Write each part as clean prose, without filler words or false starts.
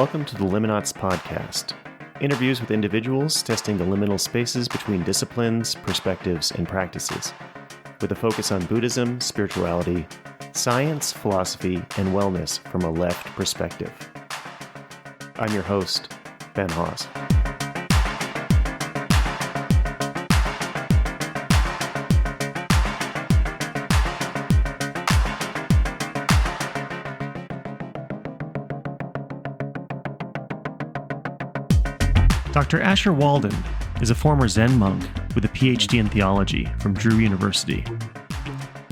Welcome to the Liminauts podcast. Interviews with individuals testing the liminal spaces between disciplines, perspectives, and practices, with a focus on Buddhism, spirituality, science, philosophy, and wellness from a left perspective. I'm your host, Ben Hawes. Dr. Asher Walden is a former Zen monk with a PhD in theology from Drew University.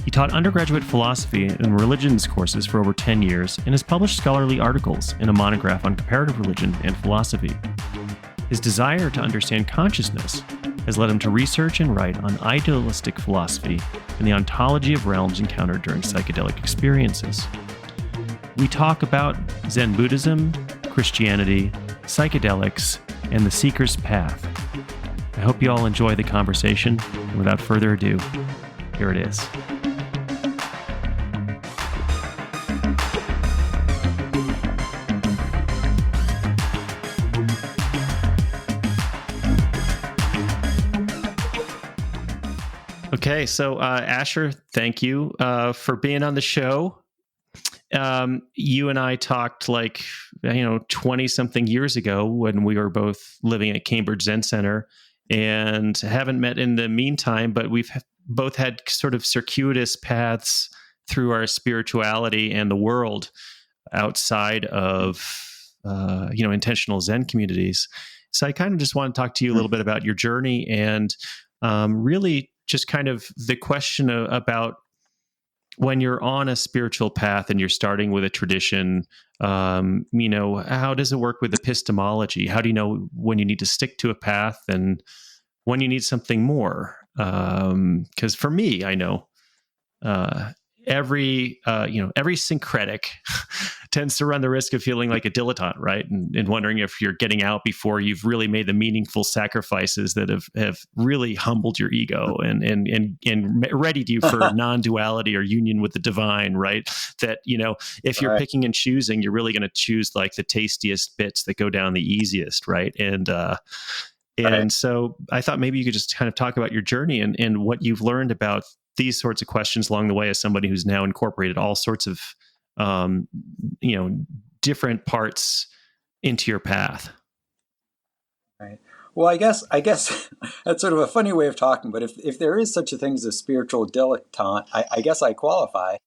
He taught undergraduate philosophy and religions courses for over 10 years and has published scholarly articles in a monograph on comparative religion and philosophy. His desire to understand consciousness has led him to research and write on idealistic philosophy and the ontology of realms encountered during psychedelic experiences. We talk about Zen Buddhism, Christianity, psychedelics, and the seeker's path. I hope you all enjoy the conversation, and without further ado, here it is. Okay, so Asher, thank you for being on the show. You and I talked 20-something years ago when we were both living at Cambridge Zen Center and haven't met in the meantime, but we've both had sort of circuitous paths through our spirituality and the world outside of, intentional Zen communities. So I kind of just want to talk to you a little bit about your journey and really just kind of the question about when you're on a spiritual path and you're starting with a tradition, how does it work with epistemology? How do you know when you need to stick to a path and when you need something more? Because for me, I know every syncretic tends to run the risk of feeling like a dilettante, right? And wondering if you're getting out before you've really made the meaningful sacrifices that have really humbled your ego and readied you for non-duality or union with the divine, right? That, if you're picking and choosing, you're really going to choose like the tastiest bits that go down the easiest, right? And so I thought maybe you could just kind of talk about your journey and what you've learned about these sorts of questions along the way as somebody who's now incorporated all sorts of different parts into your path. Right. Well, I guess that's sort of a funny way of talking, but if there is such a thing as a spiritual dilettante, I guess I qualify.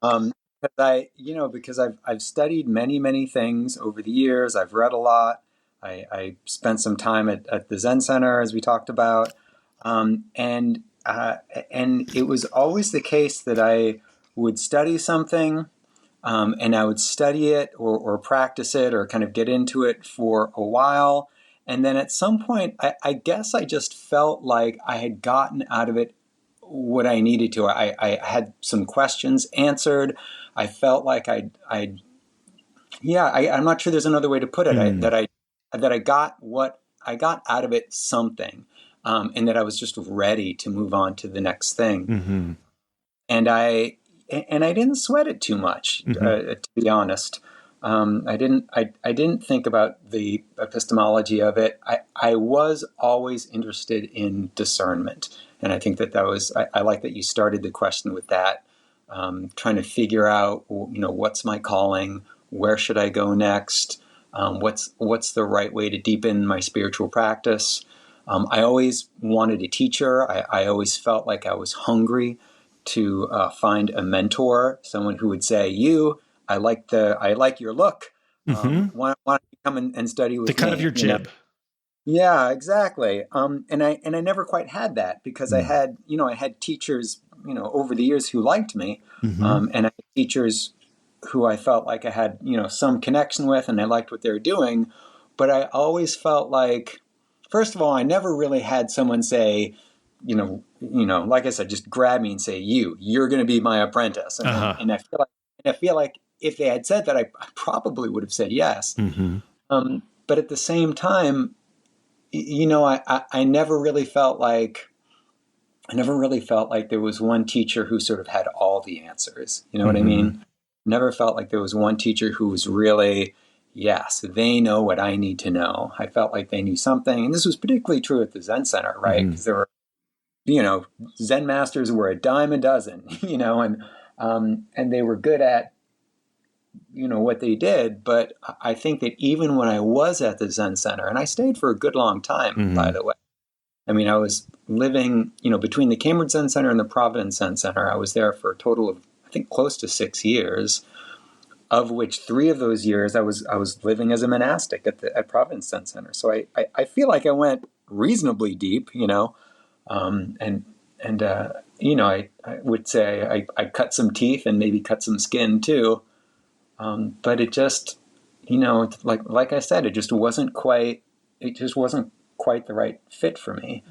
Because I've studied many things over the years. I've read a lot. I spent some time at the Zen Center, as we talked about. And it was always the case that I would study something, and I would study it or practice it or kind of get into it for a while. And then at some point, I guess I just felt like I had gotten out of it what I needed to. I had some questions answered. I felt like I'm not sure there's another way to put it. That I got what I got out of it, something. And that I was just ready to move on to the next thing. Mm-hmm. And I didn't sweat it too much, to be honest. I didn't think about the epistemology of it. I was always interested in discernment. And I think that was, I like that you started the question with that, trying to figure out, what's my calling? Where should I go next? What's the right way to deepen my spiritual practice? I always wanted a teacher. I always felt like I was hungry to find a mentor, someone who would say, I like your look. Why don't you come and study with me? The cut of your jib. Yeah, exactly. And I never quite had that because I had teachers, over the years who liked me. And I had teachers who I felt like I had, some connection with and I liked what they were doing. But I always felt like, first of all, I never really had someone say, like I said, just grab me and say, you're going to be my apprentice. And I feel like if they had said that, I probably would have said yes. But at the same time, I never really felt like there was one teacher who sort of had all the answers. You know what I mean? Never felt like there was one teacher who was really, yes, they know what I need to know. I felt like they knew something. And this was particularly true at the Zen Center, right? Because there were, Zen masters were a dime a dozen, and they were good at, what they did. But I think that even when I was at the Zen Center, and I stayed for a good long time, by the way, I mean, I was living, between the Cambridge Zen Center and the Providence Zen Center. I was there for a total of, I think, close to 6 years, of which 3 of those years I was living as a monastic at Providence Zen Center. So I feel like I went reasonably deep, I would say I cut some teeth and maybe cut some skin too. But it just, like I said, it just wasn't quite the right fit for me.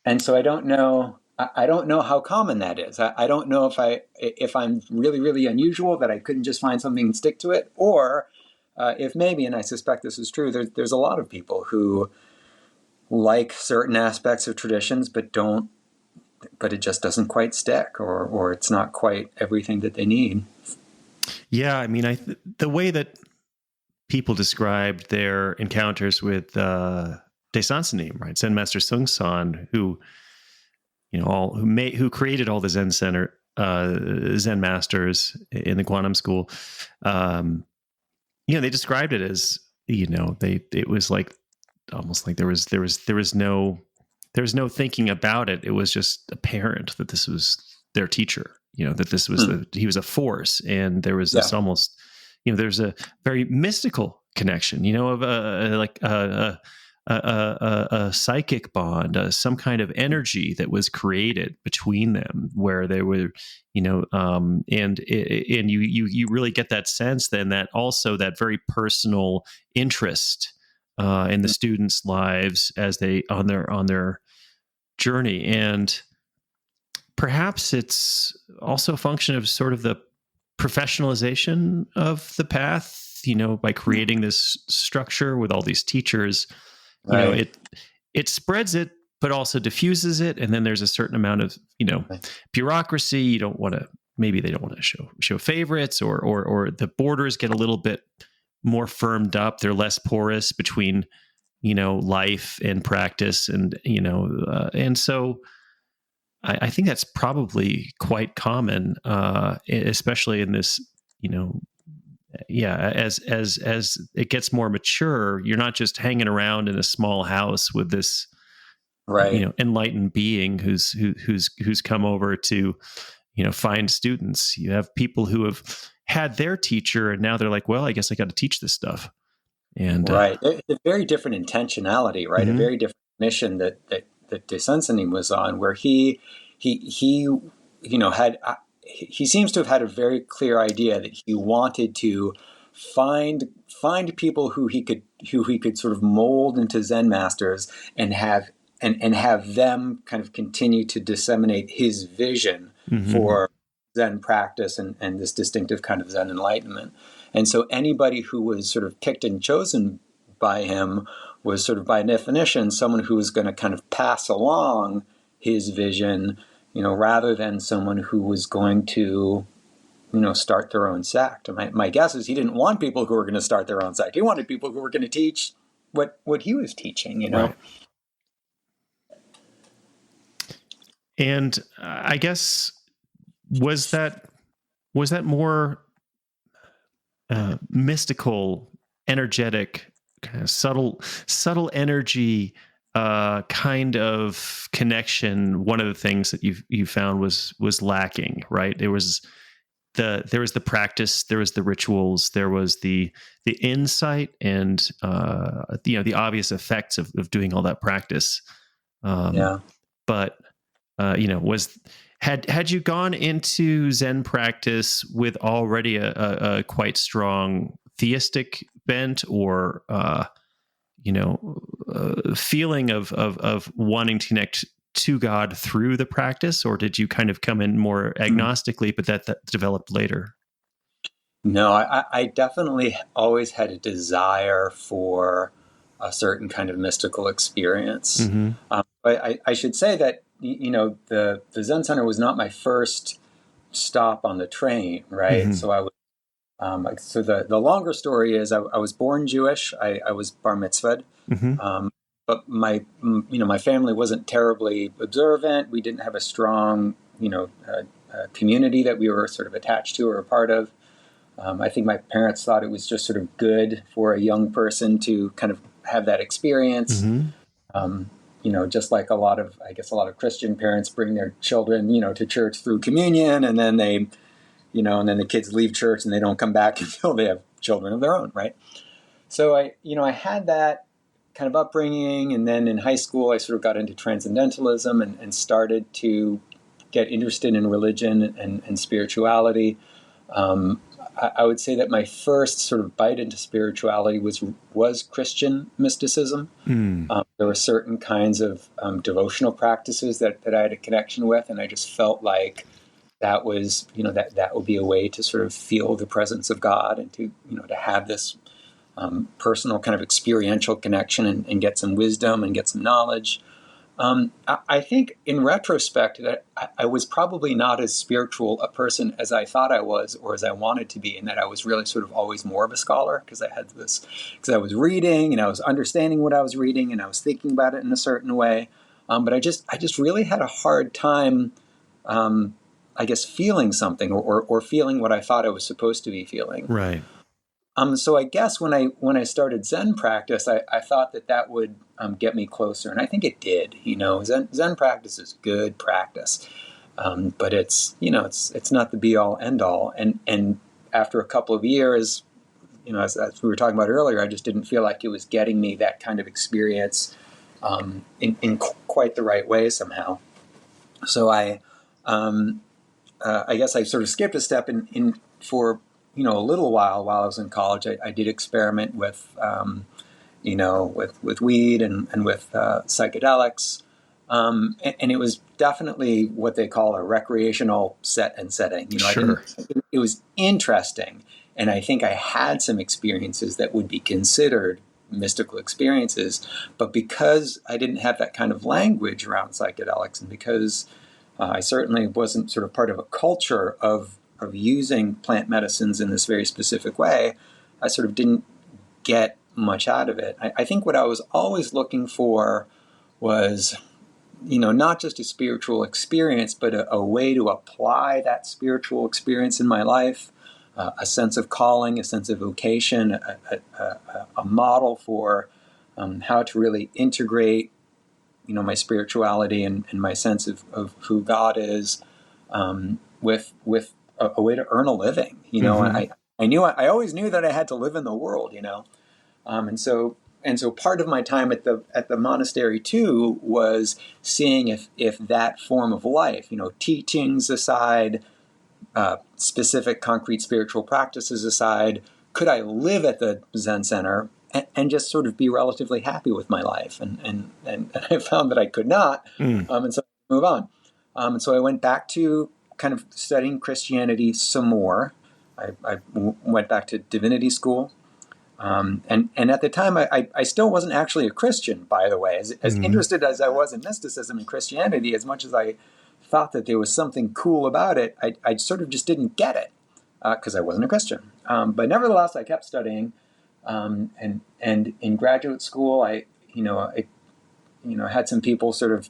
And so I don't know how common that is. I don't know if I'm really, really unusual that I couldn't just find something and stick to it, or if maybe, and I suspect this is true, there's a lot of people who like certain aspects of traditions, but it just doesn't quite stick, or it's not quite everything that they need. Yeah, I mean, the way that people described their encounters with Daishan Sanim, right, Zen Master Sung San, who who created all the Zen Center, Zen masters in the Quantum School, they described it as, it was like almost like there was no thinking about it. It was just apparent that this was their teacher, that this was he was a force, and there was this almost, there's a very mystical connection, of a psychic bond, some kind of energy that was created between them, where they were, and you really get that sense then that also that very personal interest in the students' lives as they on their journey. And perhaps it's also a function of sort of the professionalization of the path, by creating this structure with all these teachers. It spreads it, but also diffuses it. And then there's a certain amount of, bureaucracy. They don't want to show favorites, or the borders get a little bit more firmed up. They're less porous between, life and practice. And, and so I think that's probably quite common, especially in this, as it gets more mature, you're not just hanging around in a small house with this, enlightened being who's come over to, find students. You have people who have had their teacher, and now they're like, well, I guess I got to teach this stuff. And it's a very different intentionality, right? A very different mission that Daishan Sanim was on, where he seems to have had a very clear idea that he wanted to find people who he could sort of mold into Zen masters, and have them kind of continue to disseminate his vision for Zen practice and this distinctive kind of Zen enlightenment. And so anybody who was sort of picked and chosen by him was sort of by definition someone who was going to kind of pass along his vision, rather than someone who was going to, start their own sect. And my guess is he didn't want people who were going to start their own sect. He wanted people who were going to teach what he was teaching, Right. And I guess was that more mystical, energetic, kind of subtle energy kind of connection? One of the things that you found was lacking, right? There was the practice, there was the rituals, there was the insight, and the obvious effects of doing all that practice. But had you gone into Zen practice with already a quite strong theistic bent, or feeling of wanting to connect to God through the practice, or did you kind of come in more agnostically, but that developed later? No, I definitely always had a desire for a certain kind of mystical experience. But I should say that the Zen Center was not my first stop on the train, right? So So the longer story is I was born Jewish. I was bar mitzvahed. But my family wasn't terribly observant. We didn't have a strong, community that we were sort of attached to or a part of. I think my parents thought it was just sort of good for a young person to kind of have that experience. Just like a lot of Christian parents bring their children, to church through communion, and then and then the kids leave church and they don't come back until they have children of their own, right? So I had that kind of upbringing, and then in high school I sort of got into transcendentalism and started to get interested in religion and spirituality. I would say that my first sort of bite into spirituality was Christian mysticism. There were certain kinds of devotional practices that I had a connection with, and I just felt like that was, that would be a way to sort of feel the presence of God and to have this personal kind of experiential connection and get some wisdom and get some knowledge. I think in retrospect that I was probably not as spiritual a person as I thought I was or as I wanted to be, and that I was really sort of always more of a scholar because I was reading and I was understanding what I was reading and I was thinking about it in a certain way. But I just really had a hard time, I guess, feeling something or feeling what I thought I was supposed to be feeling. Right. So I guess when I started Zen practice, I thought that would get me closer, and I think it did. Zen practice is good practice, but it's not the be all end all. And after a couple of years, as we were talking about earlier, I just didn't feel like it was getting me that kind of experience in quite the right way somehow. So I guess I sort of skipped a step in for a little while I was in college. I did experiment with with weed and with psychedelics, and it was definitely what they call a recreational setting. Sure. It was interesting, and I think I had some experiences that would be considered mystical experiences, but because I didn't have that kind of language around psychedelics, and because I certainly wasn't sort of part of a culture of using plant medicines in this very specific way, I sort of didn't get much out of it. I think what I was always looking for was, not just a spiritual experience, but a way to apply that spiritual experience in my life, a sense of calling, a sense of vocation, a model for how to really integrate, my spirituality and my sense of who God is with a way to earn a living. I always knew that I had to live in the world, and so part of my time at the monastery too was seeing if that form of life, teachings aside, specific concrete spiritual practices aside, could I live at the Zen Center and just sort of be relatively happy with my life? And I found that I could not, and so I move on. And so I went back to kind of studying Christianity some more. I went back to divinity school. And at the time, I still wasn't actually a Christian, by the way. As interested as I was in mysticism and Christianity, as much as I thought that there was something cool about it, I sort of just didn't get it because I wasn't a Christian. But nevertheless, I kept studying. And in graduate school, I had some people sort of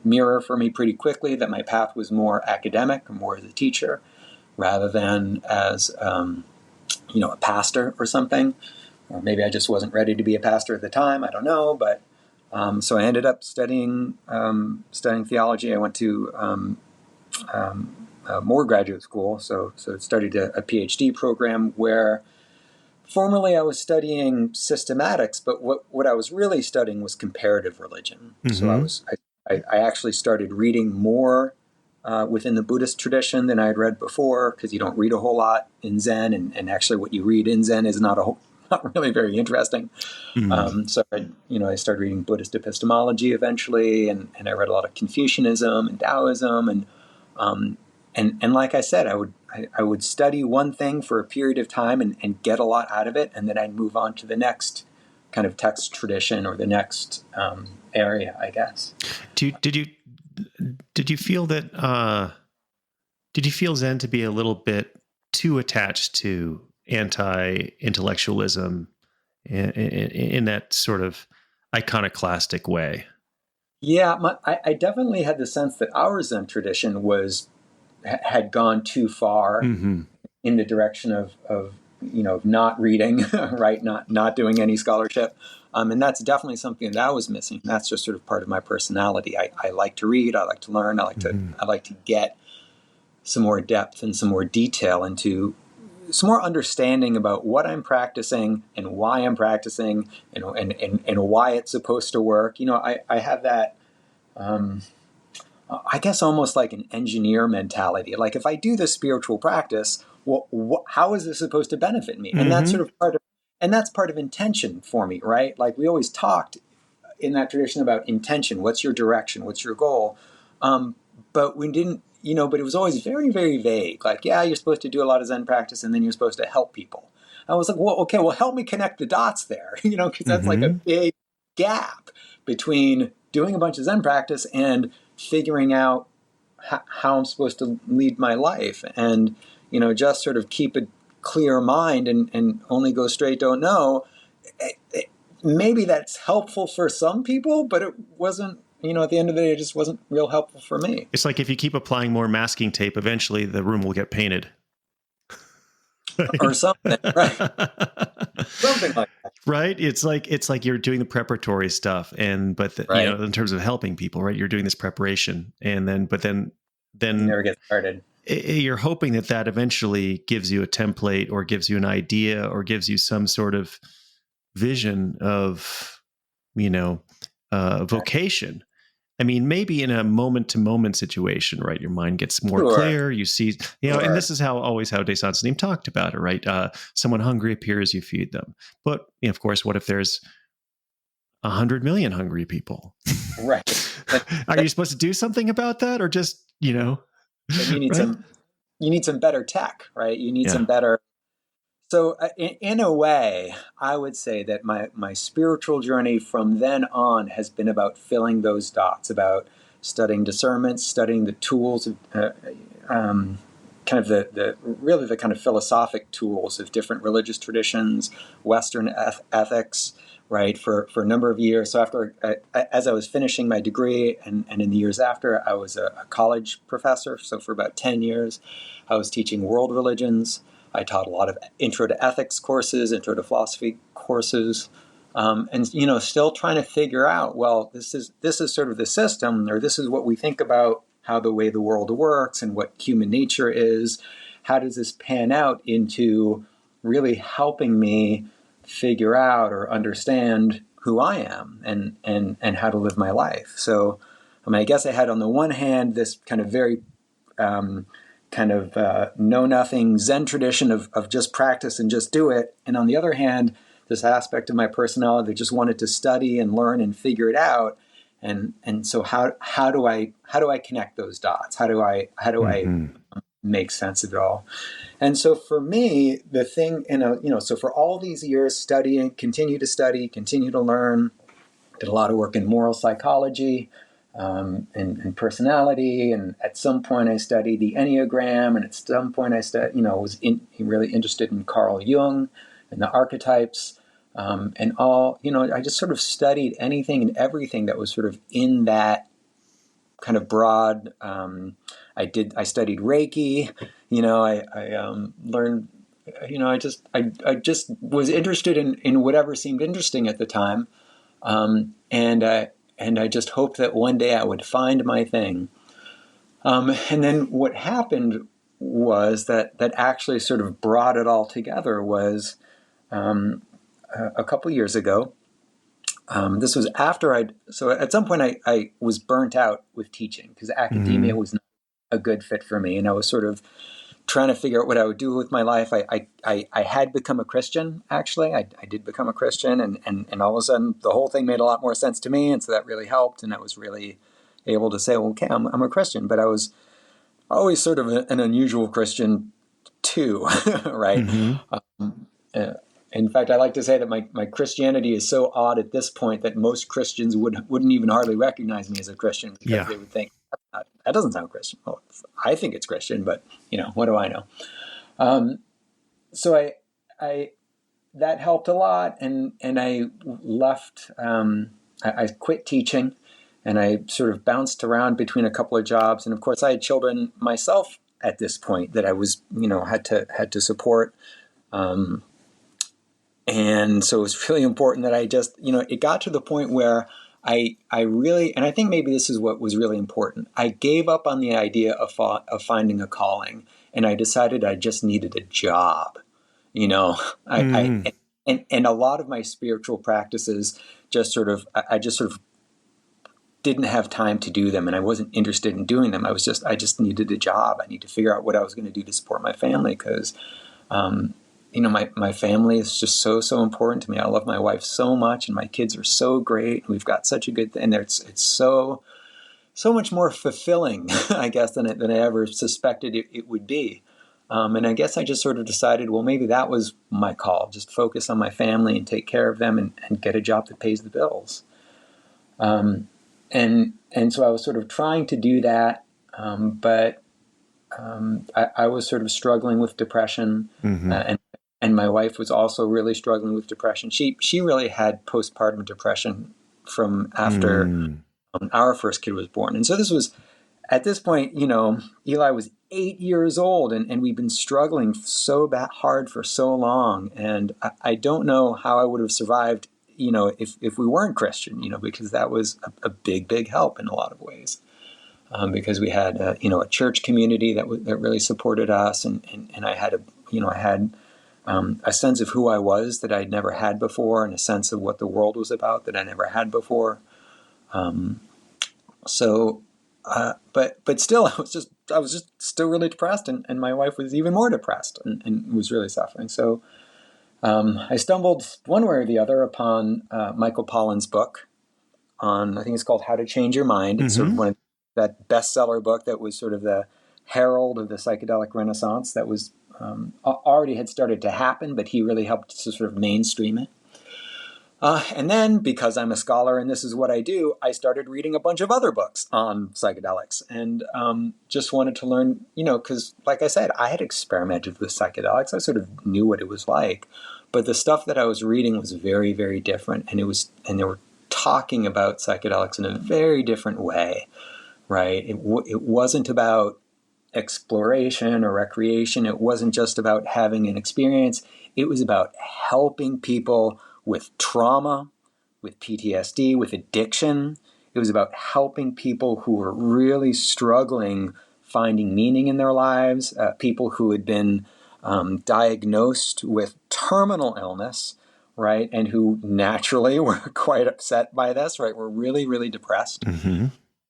mirror for me pretty quickly that my path was more academic, or more as a teacher, rather than as a pastor or something. Or maybe I just wasn't ready to be a pastor at the time. I don't know, but so I ended up studying theology. I went to more graduate school, so studied a PhD program where formerly I was studying systematics, but what I was really studying was comparative religion. So I actually started reading more within the Buddhist tradition than I had read before, because you don't read a whole lot in Zen, and actually what you read in Zen is not really very interesting. So I started reading Buddhist epistemology eventually, and I read a lot of Confucianism and Taoism, and like I said, I would study one thing for a period of time and get a lot out of it, and then I'd move on to the next kind of text tradition or the next area, I guess. Did you feel that? Did you feel Zen to be a little bit too attached to anti-intellectualism in that sort of iconoclastic way. Yeah, I definitely had the sense that our Zen tradition had gone too far in the direction of not reading, right? Not doing any scholarship. And that's definitely something that I was missing. That's just sort of part of my personality. I like to read. I like to learn. I like to get some more depth and some more detail into some more understanding about what I'm practicing and why I'm practicing and why it's supposed to work. I have that, I guess, almost like an engineer mentality. Like, if I do this spiritual practice, how is this supposed to benefit me? And that's sort of part of intention for me, right? Like, we always talked in that tradition about intention. What's your direction? What's your goal? But we didn't, but it was always very, very vague. Like, yeah, you're supposed to do a lot of Zen practice and then you're supposed to help people. I was like, well, okay, well, help me connect the dots there, because that's like a big gap between doing a bunch of Zen practice and figuring out how I'm supposed to lead my life. And, just sort of keep a clear mind and only go straight, don't know. Maybe that's helpful for some people, but it wasn't, at the end of the day, it just wasn't real helpful for me. It's like if you keep applying more masking tape, eventually the room will get painted. Or something, right? Something like that. Right? It's like you're doing the preparatory stuff, but in terms of helping people, right? You're doing this preparation, but then you never get started. You're hoping that eventually gives you a template or gives you an idea or gives you some sort of vision of, vocation. I mean, maybe in a moment-to-moment situation, right? Your mind gets more clear. You see, and this is how Descentes' name talked about it, right? Someone hungry appears, you feed them. But of course, what if there's 100 million hungry people? Right. Are you supposed to do something about that, or just, You need right? you need some better tech, right? You need some better. So in a way, I would say that my spiritual journey from then on has been about filling those dots, about studying discernment, studying the tools of kind of the kind of philosophic tools of different religious traditions, Western ethics, right, for a number of years. So as I was finishing my degree and in the years after, I was a college professor. So for about 10 years, I was teaching world religions. I taught a lot of intro to ethics courses, intro to philosophy courses, and still trying to figure out, well, this is sort of the system, or this is what we think about how the way the world works and what human nature is. How does this pan out into really helping me figure out or understand who I am and how to live my life? So, I guess I had on the one hand this kind of very know-nothing Zen tradition of just practice and just do it. And on the other hand, this aspect of my personality that just wanted to study and learn and figure it out. And so how do I connect those dots? How do I make sense of it all? And so for me, the thing, so for all these years studying, continue to learn, did a lot of work in moral psychology, and personality, and at some point I studied the Enneagram, and at some point I was really interested in Carl Jung and the archetypes, and all. I just sort of studied anything and everything that was sort of in that kind of broad. I studied Reiki. I learned. I just was interested in whatever seemed interesting at the time, and I just hoped that one day I would find my thing. And then what happened was that actually sort of brought it all together was a couple years ago. This was after so at some point I was burnt out with teaching because academia was not a good fit for me. And I was sort of trying to figure out what I would do with my life. I had become a Christian, actually. I did become a Christian, and all of a sudden the whole thing made a lot more sense to me, and so that really helped, and I was really able to say, well, okay, I'm a Christian, but I was always sort of an unusual Christian too, right? In fact, I like to say that my Christianity is so odd at this point that most Christians wouldn't even hardly recognize me as a Christian because they would think, that doesn't sound Christian. Well, I think it's Christian, but what do I know? So I that helped a lot, and I left. I quit teaching, and I sort of bounced around between a couple of jobs. And of course, I had children myself at this point that I was, had to support. And so it was really important that I just, it got to the point where I really, and I think maybe this is what was really important. I gave up on the idea of finding a calling, and I decided I just needed a job. And a lot of my spiritual practices I just sort of didn't have time to do them, and I wasn't interested in doing them. I just needed a job. I need to figure out what I was going to do to support my family, because, my family is just so important to me. I love my wife so much, and my kids are so great, and we've got such a good thing. And it's so much more fulfilling, I guess, than I ever suspected it would be. And I guess I just sort of decided, well, maybe that was my call: just focus on my family and take care of them, and get a job that pays the bills. And so I was sort of trying to do that, but I was sort of struggling with depression, and my wife was also really struggling with depression. She really had postpartum depression from after our first kid was born. And so this was, at this point, Eli was 8 years old, and we've been struggling so hard for so long. And I don't know how I would have survived, if we weren't Christian, because that was a big help in a lot of ways. Because we had, a church community that really supported us, and I had a sense of who I was that I'd never had before, and a sense of what the world was about that I never had before. But still, I was just still really depressed, and my wife was even more depressed and was really suffering. So I stumbled one way or the other upon Michael Pollan's book I think it's called How to Change Your Mind. It's sort of one of that bestseller book that was sort of the herald of the psychedelic renaissance that was already had started to happen, but he really helped to sort of mainstream it. And then, because I'm a scholar and this is what I do, I started reading a bunch of other books on psychedelics, and just wanted to learn, because like I said, I had experimented with psychedelics. I sort of knew what it was like, but the stuff that I was reading was very, very different. And they were talking about psychedelics in a very different way, right? It wasn't about exploration or recreation. It wasn't just about having an experience. It was about helping people with trauma, with PTSD, with addiction. It was about helping people who were really struggling finding meaning in their lives, people who had been diagnosed with terminal illness, right, and who naturally were quite upset by this, right, were really, really depressed.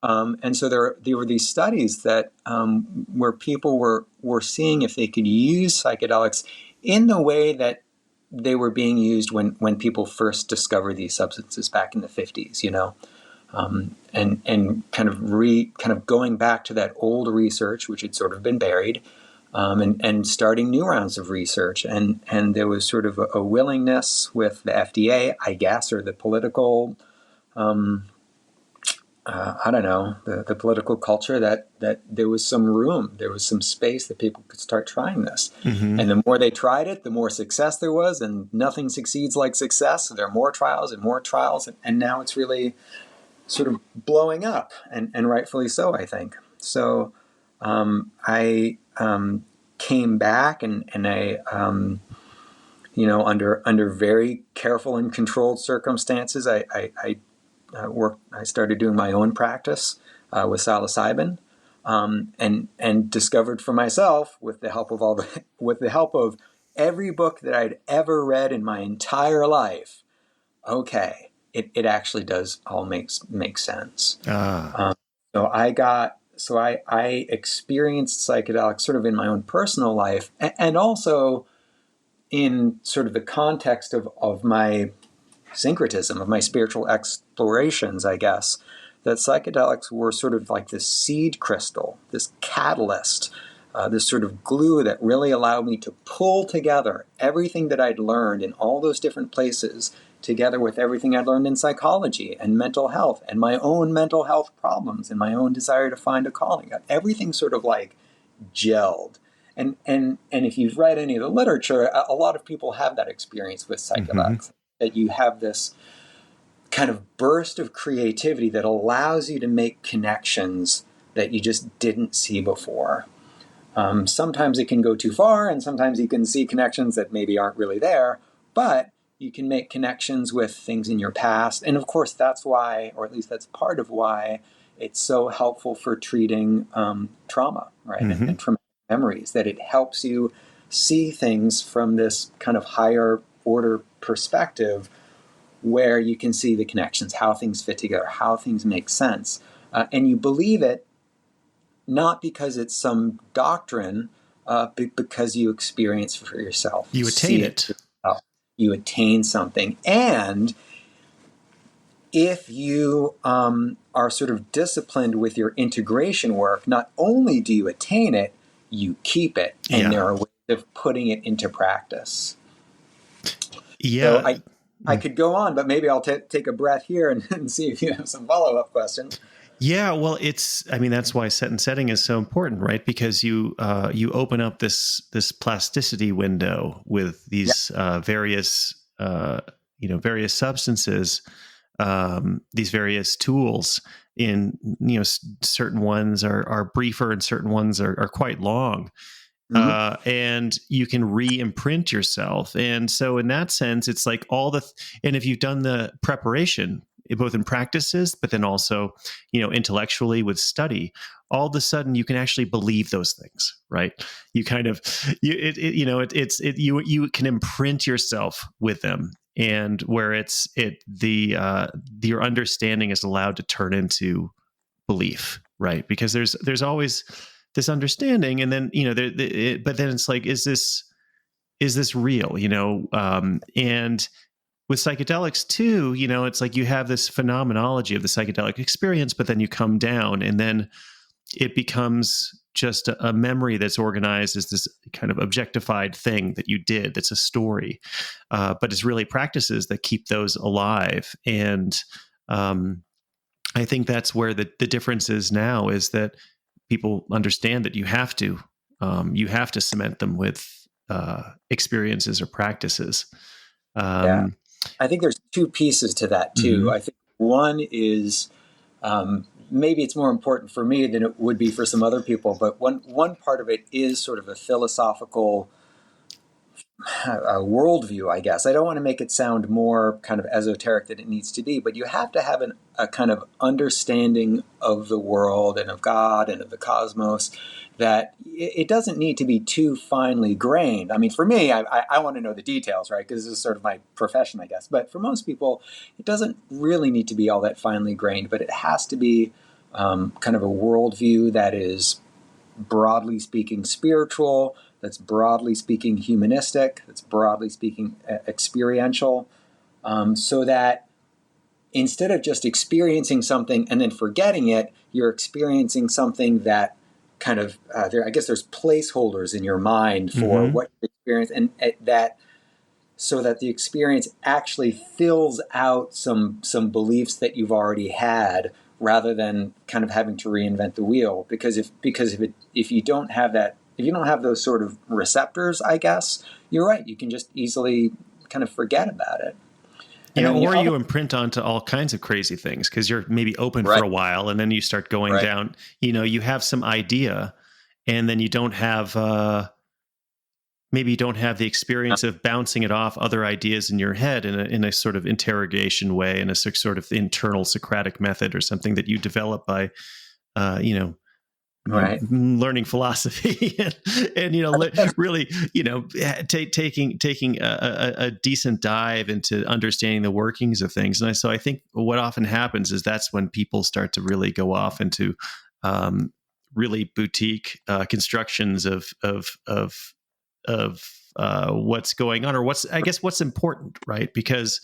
And so there were these studies that where people were seeing if they could use psychedelics in the way that they were being used when people first discovered these substances back in the 50s, and kind of going back to that old research, which had sort of been buried, and starting new rounds of research. And there was sort of a willingness with the FDA, I guess, or the political, I don't know, the political culture that there was some room, there was some space that people could start trying this. And the more they tried it, the more success there was, and nothing succeeds like success. So there are more trials, and now it's really sort of blowing up, and rightfully so, I think. So I came back, and I, under very careful and controlled circumstances, I started doing my own practice with psilocybin, and discovered for myself, with the help of every book that I'd ever read in my entire life, okay, it actually does all make sense. So I experienced psychedelics sort of in my own personal life, and also in sort of the context of my syncretism, of my spiritual explorations, I guess, that psychedelics were sort of like this seed crystal, this catalyst, this sort of glue that really allowed me to pull together everything that I'd learned in all those different places, together with everything I'd learned in psychology and mental health and my own mental health problems and my own desire to find a calling. Everything sort of like gelled. And if you've read any of the literature, a lot of people have that experience with psychedelics, that you have this kind of burst of creativity that allows you to make connections that you just didn't see before. Sometimes it can go too far, and sometimes you can see connections that maybe aren't really there, but you can make connections with things in your past. And of course, that's why, or at least that's part of why, it's so helpful for treating trauma, right? And traumatic memories, that it helps you see things from this kind of higher order perspective where you can see the connections, how things fit together, how things make sense. And you believe it not because it's some doctrine, but because you experience for yourself. You attain it. You attain something. And if you are sort of disciplined with your integration work, not only do you attain it, you keep it. And there are ways of putting it into practice. Yeah. So I could go on, but maybe I'll take a breath here and see if you have some follow-up questions. Yeah, well, that's why set and setting is so important, right? Because you open up this plasticity window with these various various substances, these various tools. Certain ones are briefer and certain ones are quite long. And you can re-imprint yourself. And so in that sense, it's like and if you've done the preparation, both in practices, but then also, intellectually with study, all of a sudden you can actually believe those things, right? You kind of, you can imprint yourself with them, and where your understanding is allowed to turn into belief, right? Because there's always this understanding, and then but then it's like, is this real? And with psychedelics too, it's like you have this phenomenology of the psychedelic experience, but then you come down, and then it becomes just a memory that's organized as this kind of objectified thing that you did. That's a story, but it's really practices that keep those alive. And I think that's where the difference is now, is that people understand that you have to cement them with experiences or practices. I think there's two pieces to that too. I think one is maybe it's more important for me than it would be for some other people, but one part of it is sort of a philosophical worldview, I guess. I don't want to make it sound more kind of esoteric than it needs to be, but you have to have a kind of understanding of the world and of God and of the cosmos that it doesn't need to be too finely grained. I mean, for me, I want to know the details, right? Because this is sort of my profession, I guess. But for most people, it doesn't really need to be all that finely grained, but it has to be kind of a worldview that is, broadly speaking, spiritual, that's broadly speaking humanistic, that's broadly speaking experiential, so that instead of just experiencing something and then forgetting it, you're experiencing something that kind of, I guess there's placeholders in your mind for what you experience, and that, so that the experience actually fills out some beliefs that you've already had, rather than kind of having to reinvent the wheel. Because if you don't have that, if you don't have those sort of receptors, I guess, you're right, you can just easily kind of forget about it. Or you imprint onto all kinds of crazy things because you're maybe open for a while, and then you start going down, you have some idea, and then you don't have, maybe you don't have the experience of bouncing it off other ideas in your head in a sort of interrogation way, in a sort of internal Socratic method or something that you develop by, learning philosophy and really, taking a decent dive into understanding the workings of things. And so I think what often happens is that's when people start to really go off into really boutique constructions of what's going on, or what's important, right? Because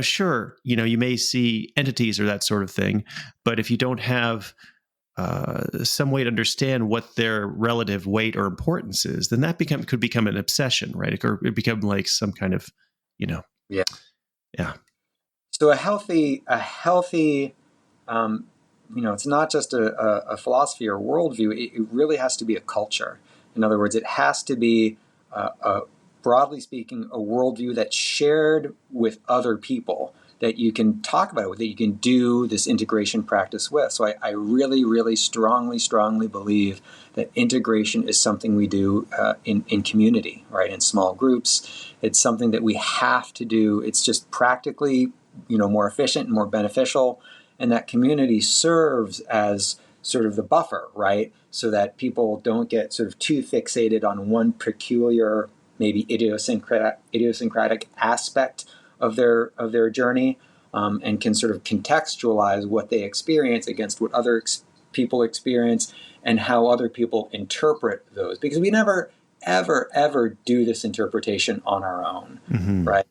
sure, you may see entities or that sort of thing, but if you don't have some way to understand what their relative weight or importance is, then that could become an obsession, right? Or it become like some kind of, So a healthy, it's not just a philosophy or worldview. It really has to be a culture. In other words, it has to be, broadly speaking, a worldview that's shared with other people, that you can talk about it with, that you can do this integration practice with. So I really, really strongly believe that integration is something we do in community, right? In small groups. It's something that we have to do. It's just practically, more efficient and more beneficial. And that community serves as sort of the buffer, right? So that people don't get sort of too fixated on one peculiar, maybe idiosyncratic aspect of their journey, and can sort of contextualize what they experience against what other people experience and how other people interpret those. Because we never, ever do this interpretation on our own, right?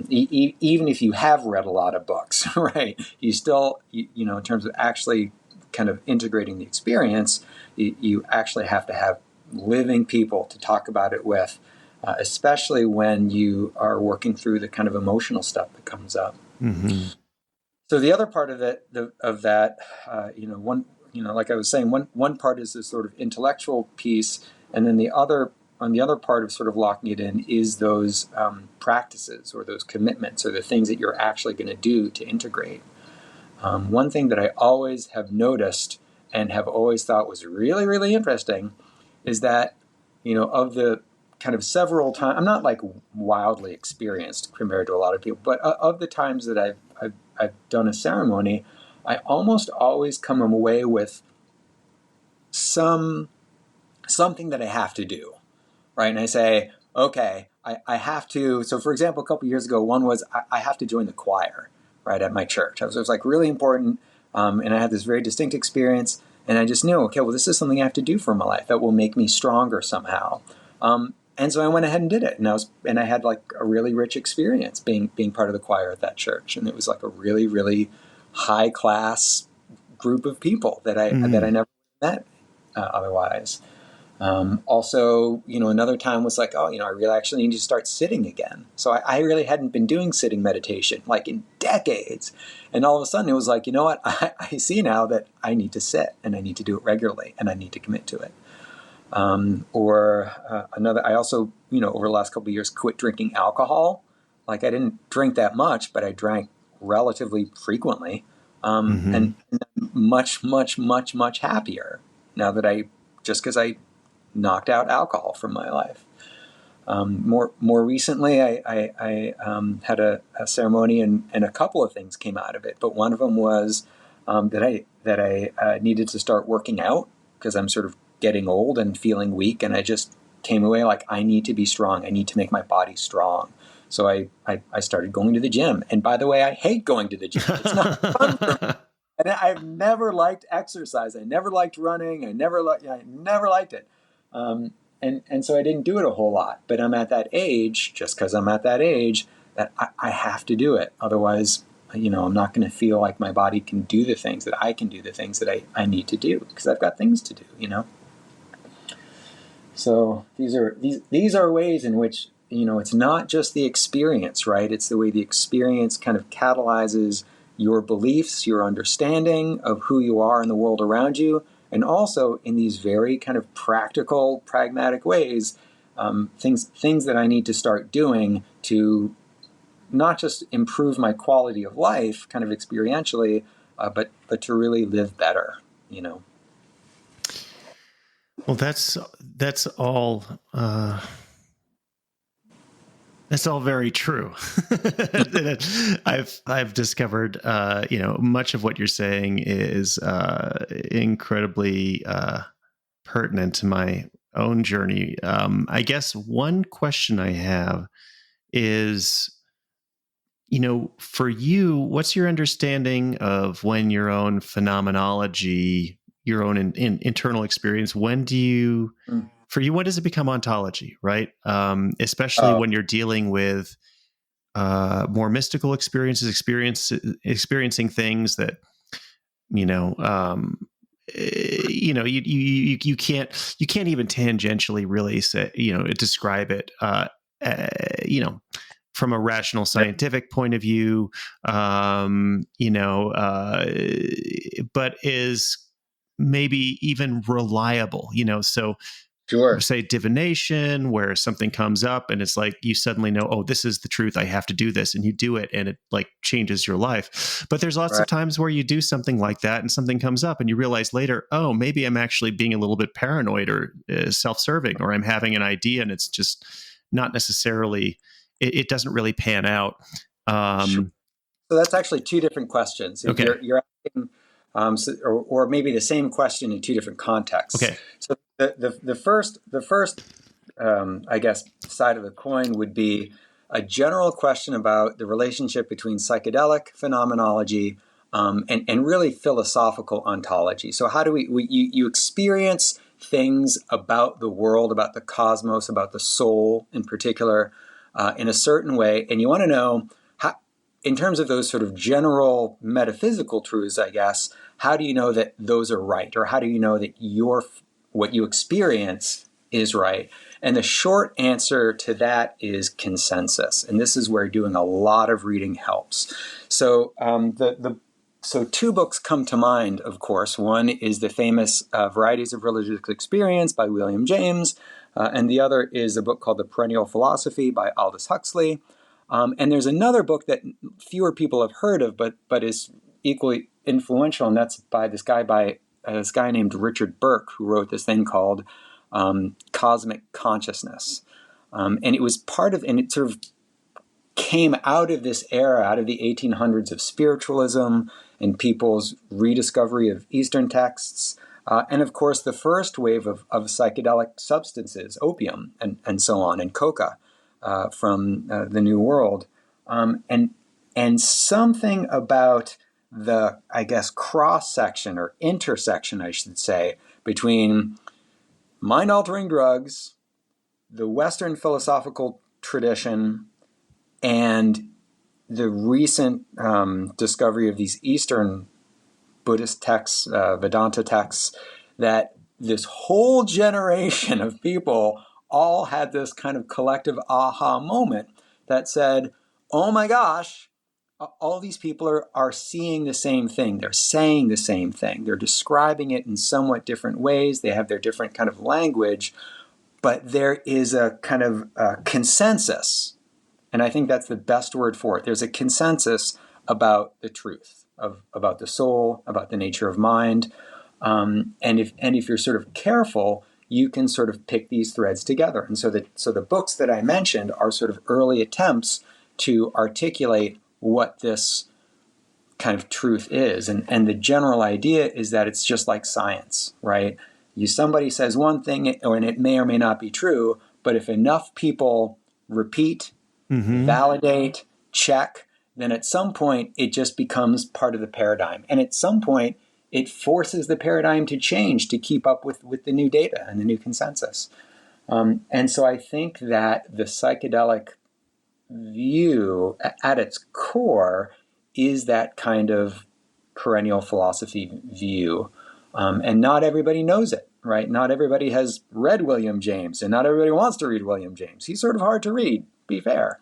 Even if you have read a lot of books, right? You still, in terms of actually kind of integrating the experience, you actually have to have living people to talk about it with. Especially when you are working through the kind of emotional stuff that comes up. So the other part of that, like I was saying, one part is this sort of intellectual piece, and then the other part of sort of locking it in is those practices or those commitments or the things that you're actually going to do to integrate. One thing that I always have noticed and have always thought was really, really interesting is that, of the kind of several times, I'm not like wildly experienced compared to a lot of people, but of the times that I've done a ceremony, I almost always come away with something that I have to do, right? And I say, okay, I have to. So, for example, a couple of years ago, one was I have to join the choir, right, at my church. It was like really important, and I had this very distinct experience, and I just knew, okay, well, this is something I have to do for my life that will make me stronger somehow. And so I went ahead and did it, and I had like a really rich experience being part of the choir at that church, and it was like a really, really high class group of people that I never met otherwise. Also, another time was like, I really actually need to start sitting again. So I really hadn't been doing sitting meditation like in decades, and all of a sudden it was like, what? I see now that I need to sit, and I need to do it regularly, and I need to commit to it. I also, over the last couple of years, quit drinking alcohol. Like I didn't drink that much, but I drank relatively frequently, and much, much, much, much happier now that just because I knocked out alcohol from my life. More recently, I had a ceremony, and a couple of things came out of it. But one of them was that I needed to start working out because I'm sort of getting old and feeling weak, and I just came away like, I need to be strong. I need to make my body strong. So I started going to the gym. And by the way, I hate going to the gym. It's not fun for me. And I've never liked exercise. I never liked running. I never liked it. And so I didn't do it a whole lot. But I'm at that age, just because I'm at that age, that I have to do it. Otherwise, I'm not going to feel like my body can do the things that I can do, the things that I need to do, because I've got things to do, So these are ways in which, it's not just the experience, right? It's the way the experience kind of catalyzes your beliefs, your understanding of who you are in the world around you, and also in these very kind of practical, pragmatic ways, things that I need to start doing to not just improve my quality of life, kind of experientially, but to really live better, Well, that's all. That's all very true. I've discovered, much of what you're saying is incredibly pertinent to my own journey. I guess one question I have is, for you, what's your understanding of when your own phenomenology, your own internal experience, when does it become ontology, right? Especially when you're dealing with more mystical experiences, experiencing things that, you can't even tangentially really say, describe it, from a rational scientific point of view, but is maybe even reliable, so Sure. say divination, where something comes up and it's like you suddenly know, oh, this is the truth, I have to do this, and you do it and it like changes your life. But there's lots of times where you do something like that and something comes up and you realize later, oh, maybe I'm actually being a little bit paranoid or self-serving, or I'm having an idea and it's just not necessarily, it doesn't really pan out. Sure. So that's actually two different questions. Okay. You're asking, or maybe the same question in two different contexts. Okay. So the first I guess side of the coin would be a general question about the relationship between psychedelic phenomenology and really philosophical ontology. So how do you experience things about the world, about the cosmos, about the soul in particular, in a certain way, and you want to know how, in terms of those sort of general metaphysical truths, I guess, how do you know that those are right? Or how do you know that what you experience is right? And the short answer to that is consensus. And this is where doing a lot of reading helps. So so two books come to mind, of course. One is the famous Varieties of Religious Experience by William James, and the other is a book called The Perennial Philosophy by Aldous Huxley. And there's another book that fewer people have heard of, but is equally influential, and that's by this guy named Richard Burke, who wrote this thing called Cosmic Consciousness. And it was and it sort of came out of this era, out of the 1800s of spiritualism and people's rediscovery of Eastern texts. And of course, the first wave of psychedelic substances, opium and so on, and coca from the New World. And something about the, I guess, cross-section or intersection, I should say, between mind-altering drugs, the Western philosophical tradition, and the recent discovery of these Eastern Buddhist texts, Vedanta texts, that this whole generation of people all had this kind of collective aha moment that said, oh my gosh, all these people are seeing the same thing. They're saying the same thing. They're describing it in somewhat different ways. They have their different kind of language, but there is a kind of consensus. And I think that's the best word for it. There's a consensus about the truth, about the soul, about the nature of mind. And if you're sort of careful, you can sort of pick these threads together. And so the books that I mentioned are sort of early attempts to articulate what this kind of truth is. And the general idea is that it's just like science, right? Somebody says one thing, and it may or may not be true, but if enough people repeat, validate, check, then at some point it just becomes part of the paradigm. And at some point it forces the paradigm to change to keep up with the new data and the new consensus. And so I think that the psychedelic view at its core is that kind of perennial philosophy view. And not everybody knows it, right? Not everybody has read William James, and not everybody wants to read William James. He's sort of hard to read, be fair.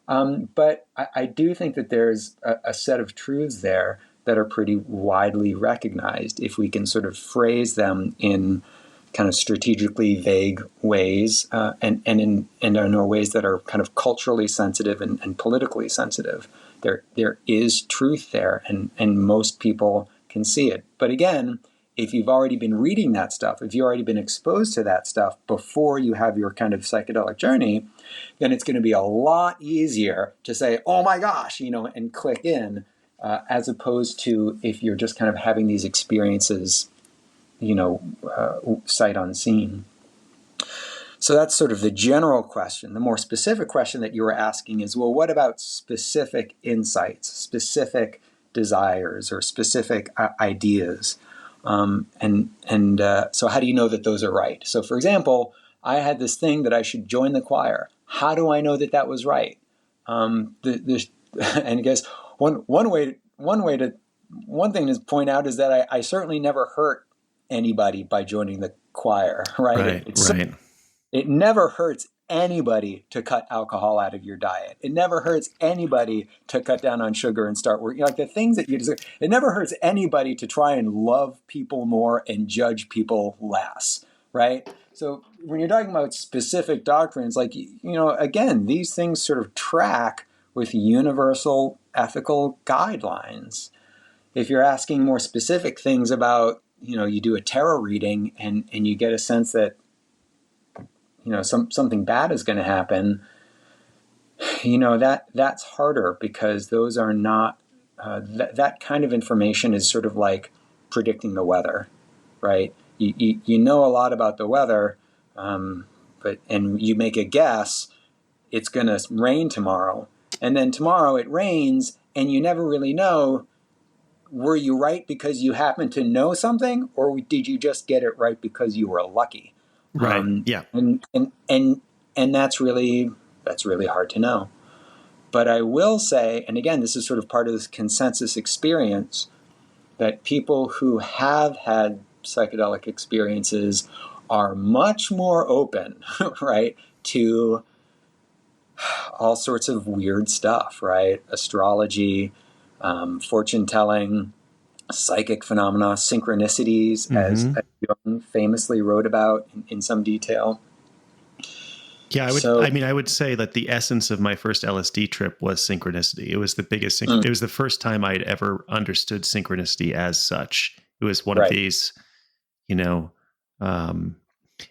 But I do think that there's a set of truths there that are pretty widely recognized if we can sort of phrase them in kind of strategically vague ways and in ways that are kind of culturally sensitive and politically sensitive. There is truth there, and most people can see it. But again, if you've already been reading that stuff, if you've already been exposed to that stuff before you have your kind of psychedelic journey, then it's going to be a lot easier to say, oh my gosh, and click in, as opposed to if you're just kind of having these experiences, sight unseen. So that's sort of the general question. The more specific question that you were asking is, well, what about specific insights, specific desires, or specific ideas? So how do you know that those are right? So for example, I had this thing that I should join the choir. How do I know that that was right? And I guess one thing to point out is that I certainly never hurt anybody by joining the choir, right? Right. It never hurts anybody to cut alcohol out of your diet. It never hurts anybody to cut down on sugar and start working. Like the things that you deserve. It never hurts anybody to try and love people more and judge people less, right? So when you're talking about specific doctrines, like, again, these things sort of track with universal ethical guidelines. If you're asking more specific things about, you do a tarot reading and you get a sense that, something bad is going to happen, that's harder, because those are not, that kind of information is sort of like predicting the weather, right? You know a lot about the weather, and you make a guess, it's going to rain tomorrow. And then tomorrow it rains, and you never really know, were you right because you happen to know something, or did you just get it right because you were lucky? Right. Yeah. And that's really hard to know. But I will say, and again, this is sort of part of this consensus experience, that people who have had psychedelic experiences are much more open, right, to all sorts of weird stuff, right? Astrology, fortune telling, psychic phenomena, synchronicities, as Jung famously wrote about in some detail. Yeah, I would say that the essence of my first LSD trip was synchronicity. It was the biggest, it was the first time I'd ever understood synchronicity as such. It was one of these,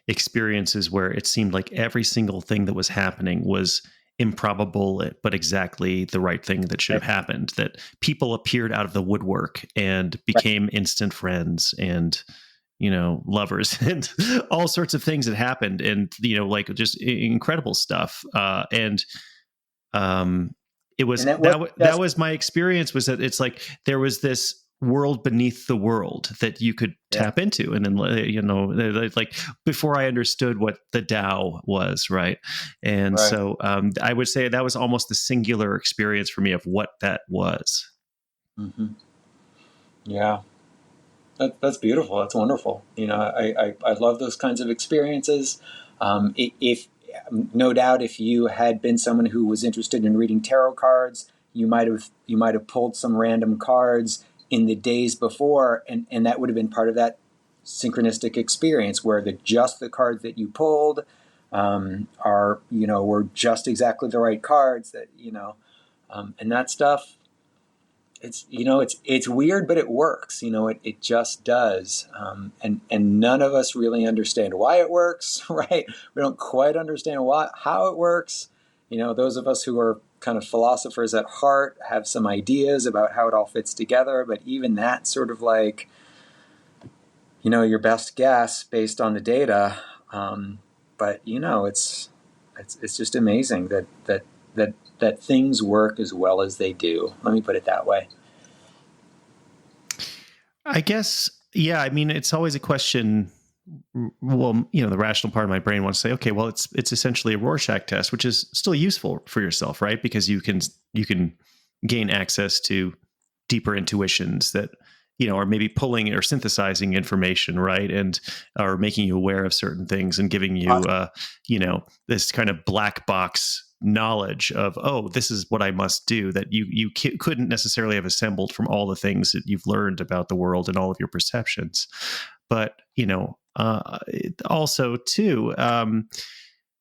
experiences where it seemed like every single thing that was happening was improbable, but exactly the right thing that should have happened. That people appeared out of the woodwork and became instant friends and, lovers and all sorts of things that happened, and, like just incredible stuff. It was, that was my experience, was that it's like there was this world beneath the world that you could tap into. And then, like before I understood what the Tao was. Right. And so I would say that was almost the singular experience for me of what that was. Mm-hmm. Yeah. That's beautiful. That's wonderful. I love those kinds of experiences. If no doubt, if you had been someone who was interested in reading tarot cards, you might have pulled some random cards in the days before, and that would have been part of that synchronistic experience, where just the cards that you pulled were just exactly the right cards that and that stuff. It's weird, but it works. It just does. And none of us really understand why it works, right? We don't quite understand how it works. Those of us who are kind of philosophers at heart have some ideas about how it all fits together, but even that sort of like, your best guess based on the data. But it's just amazing that things work as well as they do. Let me put it that way. I guess, yeah. I mean, it's always a question. Well, the rational part of my brain wants to say, okay, well, it's essentially a Rorschach test, which is still useful for yourself, right? Because you can gain access to deeper intuitions that, are maybe pulling or synthesizing information, right? And are making you aware of certain things and giving you, this kind of black box knowledge of, oh, this is what I must do, that you couldn't necessarily have assembled from all the things that you've learned about the world and all of your perceptions. But, also too,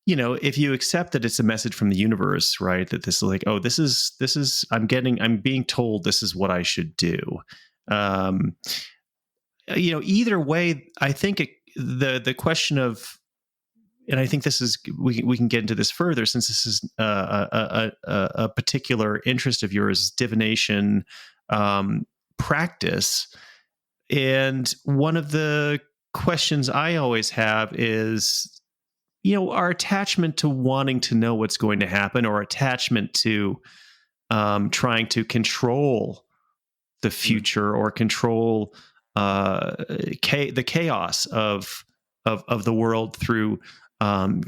if you accept that it's a message from the universe, right? That this is like, oh, this is, I'm being told this is what I should do. Either way, I think the question of, and I think this is, we can get into this further, since this is a particular interest of yours, divination practice. And one of the questions I always have is, our attachment to wanting to know what's going to happen, or attachment to trying to control the future or control the chaos of the world through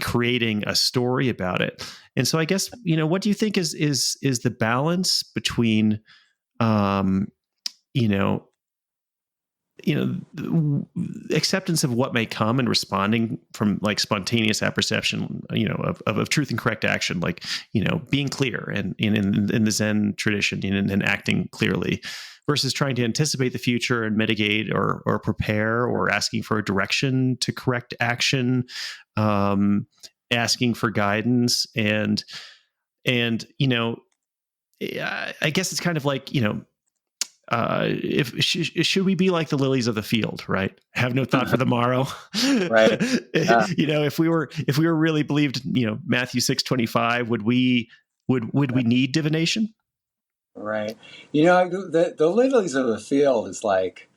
creating a story about it. And so I guess, what do you think is the balance between, acceptance of what may come and responding from like spontaneous apperception, of truth and correct action, like, being clear and in the Zen tradition and acting clearly, versus trying to anticipate the future and mitigate or prepare, or asking for a direction to correct action, asking for guidance. And I guess it's kind of like, should we be like the lilies of the field, right? Have no thought for the morrow. Right. If we were really believed, Matthew 6:25, would we need divination? Right. The lilies of the field is like,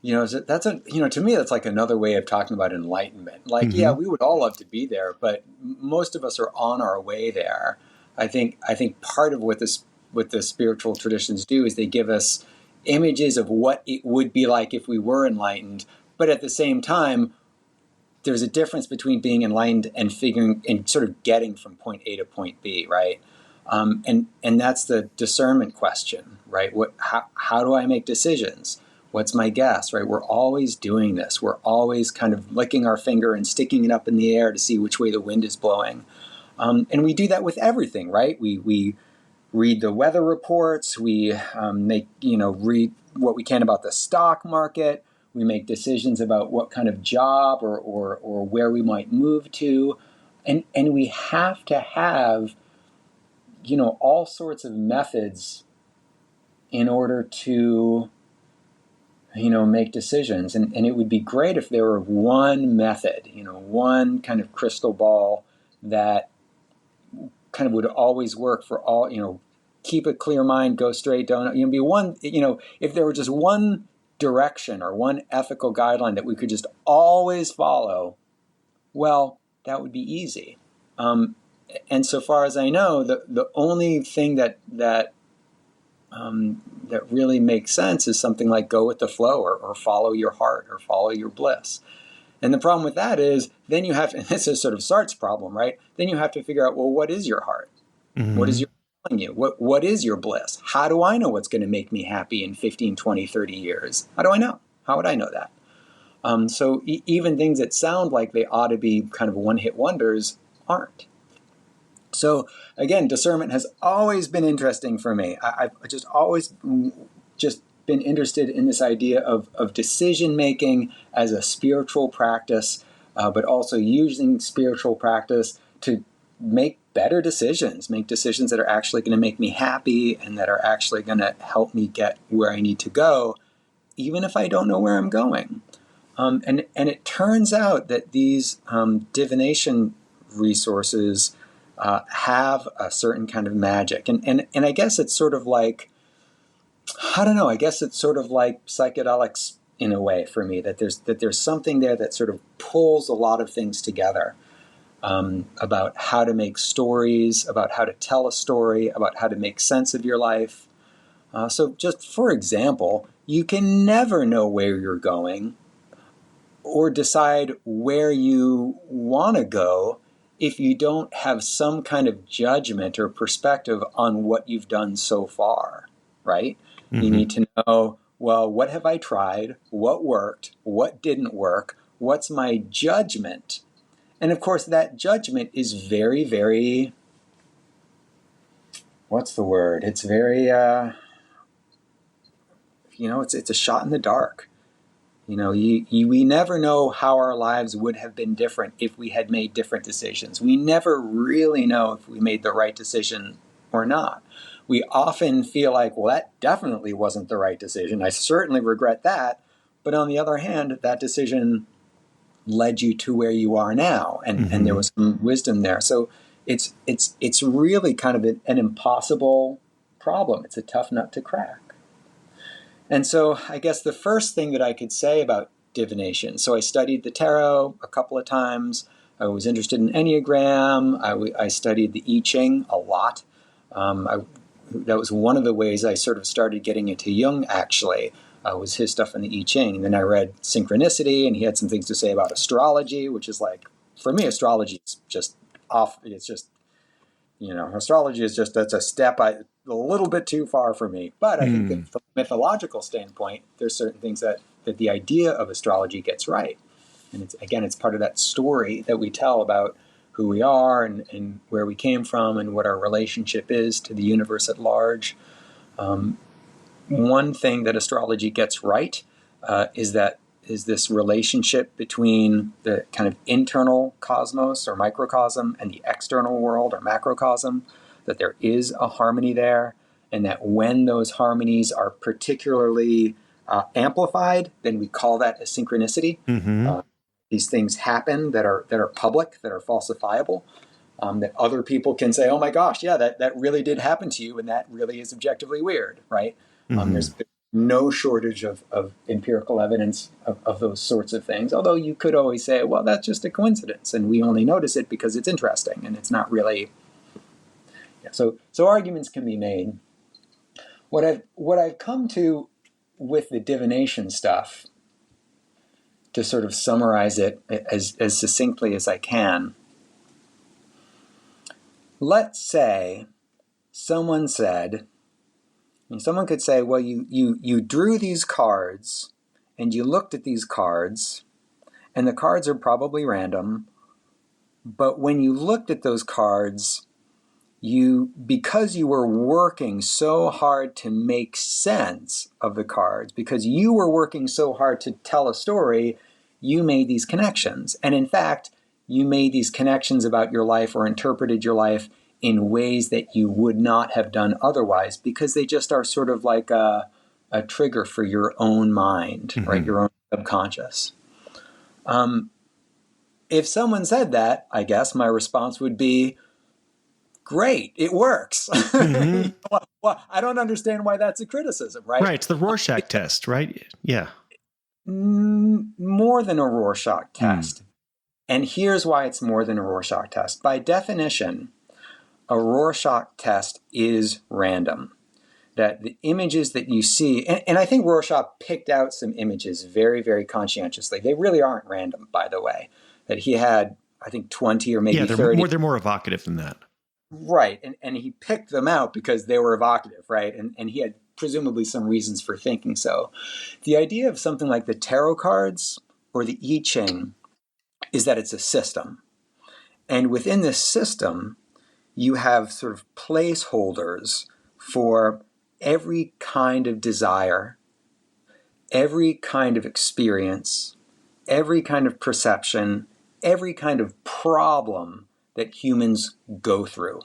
to me, that's like another way of talking about enlightenment. Like, yeah, we would all love to be there, but most of us are on our way there. I think part of what the spiritual traditions do is they give us images of what it would be like if we were enlightened. But at the same time, there's a difference between being enlightened and figuring and sort of getting from point A to point B, right? And that's the discernment question, right? How do I make decisions? What's my guess, right? We're always doing this. We're always kind of licking our finger and sticking it up in the air to see which way the wind is blowing. And we do that with everything, right? We read the weather reports. We read what we can about the stock market. We make decisions about what kind of job or where we might move to. And we have to have, all sorts of methods in order to, make decisions. And it would be great if there were one method, one kind of crystal ball that kind of would always work for all, keep a clear mind, go straight, don't, be one, if there were just one direction or one ethical guideline that we could just always follow, well, that would be easy. And so far as I know, the only thing that really makes sense is something like go with the flow or follow your heart or follow your bliss. And the problem with that is then you have to, this is sort of Sartre's problem, right? Then you have to figure out, well, what is your heart? What is your telling you? What is your bliss? How do I know what's going to make me happy in 15, 20, 30 years? How do I know? How would I know that? So even things that sound like they ought to be kind of one-hit wonders aren't. So again, discernment has always been interesting for me. I've just always just been interested in this idea of decision-making as a spiritual practice, but also using spiritual practice to make better decisions, make decisions that are actually going to make me happy and that are actually going to help me get where I need to go, even if I don't know where I'm going. And it turns out that these divination resources have a certain kind of magic. And I guess it's sort of like, I don't know, I guess it's sort of like psychedelics in a way for me, that there's something there that sort of pulls a lot of things together, about how to make stories, about how to tell a story, about how to make sense of your life. So just for example, you can never know where you're going or decide where you want to go if you don't have some kind of judgment or perspective on what you've done so far, right? You need to know, well, what have I tried? What worked? What didn't work? What's my judgment? And of course, that judgment is very, very, what's the word? It's very, it's a shot in the dark. We never know how our lives would have been different if we had made different decisions. We never really know if we made the right decision or not. We often feel like, well, that definitely wasn't the right decision. I certainly regret that. But on the other hand, that decision led you to where you are now, and there was some wisdom there. So it's really kind of an impossible problem. It's a tough nut to crack. And so I guess the first thing that I could say about divination, so I studied the tarot a couple of times. I was interested in Enneagram. I studied the I Ching a lot. That was one of the ways I sort of started getting into Jung, actually, was his stuff in the I Ching. And then I read Synchronicity, and he had some things to say about astrology, which is like, for me, astrology is just off. It's just, astrology is just, that's a step a little bit too far for me. But I think that from a mythological standpoint, there's certain things that that the idea of astrology gets right. And it's part of that story that we tell about who we are and where we came from and what our relationship is to the universe at large. One thing that astrology gets right is this relationship between the kind of internal cosmos or microcosm and the external world or macrocosm, that there is a harmony there, and that when those harmonies are particularly amplified, then we call that a synchronicity. These things happen that are public, that are falsifiable, that other people can say, oh my gosh, yeah, that really did happen to you, and that really is objectively weird, right? There's no shortage of empirical evidence of those sorts of things, although you could always say, well, that's just a coincidence, and we only notice it because it's interesting, and it's not really... Yeah, so arguments can be made. What I've come to with the divination stuff, to sort of summarize it as succinctly as I can, let's say someone could say, well, you drew these cards and you looked at these cards and the cards are probably random, but when you looked at those cards, because you were working so hard to make sense of the cards, because you were working so hard to tell a story, you made these connections. And in fact, you made these connections about your life or interpreted your life in ways that you would not have done otherwise, because they just are sort of like a trigger for your own mind, right? Your own subconscious. If someone said that, I guess my response would be, great, it works. Well, I don't understand why that's a criticism, right? Right, it's the Rorschach test, right? Yeah. More than a Rorschach test. And here's why it's more than a Rorschach test. By definition, a Rorschach test is random. That the images that you see, and I think Rorschach picked out some images very, very conscientiously. They really aren't random, by the way. That he had, I think, 20 or maybe 30. They're more evocative than that. Right, and he picked them out because they were evocative, right? And he had presumably some reasons for thinking so. The idea of something like the tarot cards or the I Ching is that it's a system. And within this system, you have sort of placeholders for every kind of desire, every kind of experience, every kind of perception, every kind of problem that humans go through.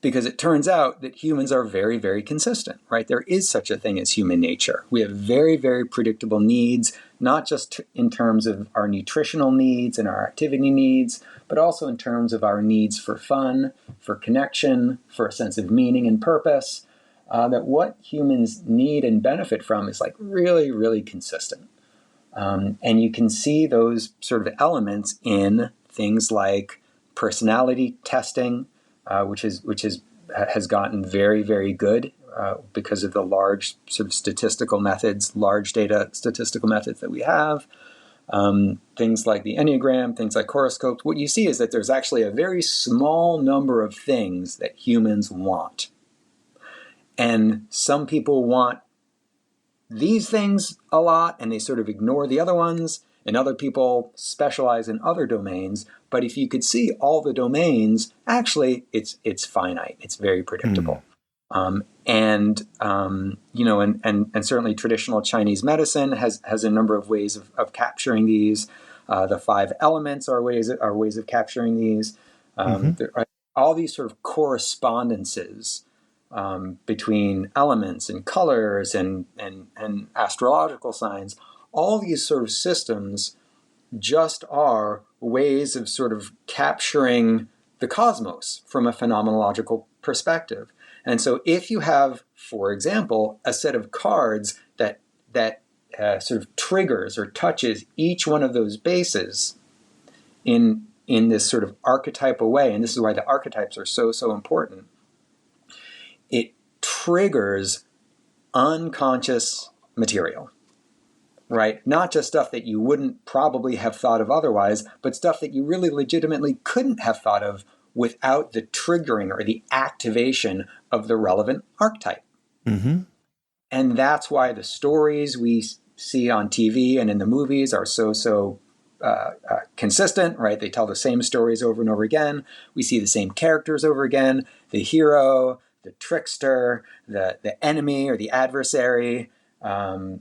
Because it turns out that humans are very, very consistent, right? There is such a thing as human nature. We have very, very predictable needs, not just in terms of our nutritional needs and our activity needs, but also in terms of our needs for fun, for connection, for a sense of meaning and purpose. That what humans need and benefit from is like really, really consistent. And you can see those sort of elements in things like personality testing, which has gotten very, very good because of the large sort of statistical methods, large data statistical methods that we have. Things like the Enneagram, things like horoscopes. What you see is that there's actually a very small number of things that humans want. And some people want these things a lot and they sort of ignore the other ones, and other people specialize in other domains. But if you could see all the domains, actually it's finite. It's very predictable. And certainly traditional Chinese medicine has a number of ways of capturing these. The 5 elements are ways of capturing these. There are all these sort of correspondences between elements and colors and astrological signs. All these sort of systems just are ways of sort of capturing the cosmos from a phenomenological perspective. And so if you have, for example, a set of cards that sort of triggers or touches each one of those bases in this sort of archetypal way, and this is why the archetypes are so important, it triggers unconscious material. Right? Not just stuff that you wouldn't probably have thought of otherwise, but stuff that you really legitimately couldn't have thought of without the triggering or the activation of the relevant archetype. And that's why the stories we see on TV and in the movies are so consistent, right? They tell the same stories over and over again. We see the same characters over again: the hero, the trickster, the enemy or the adversary, the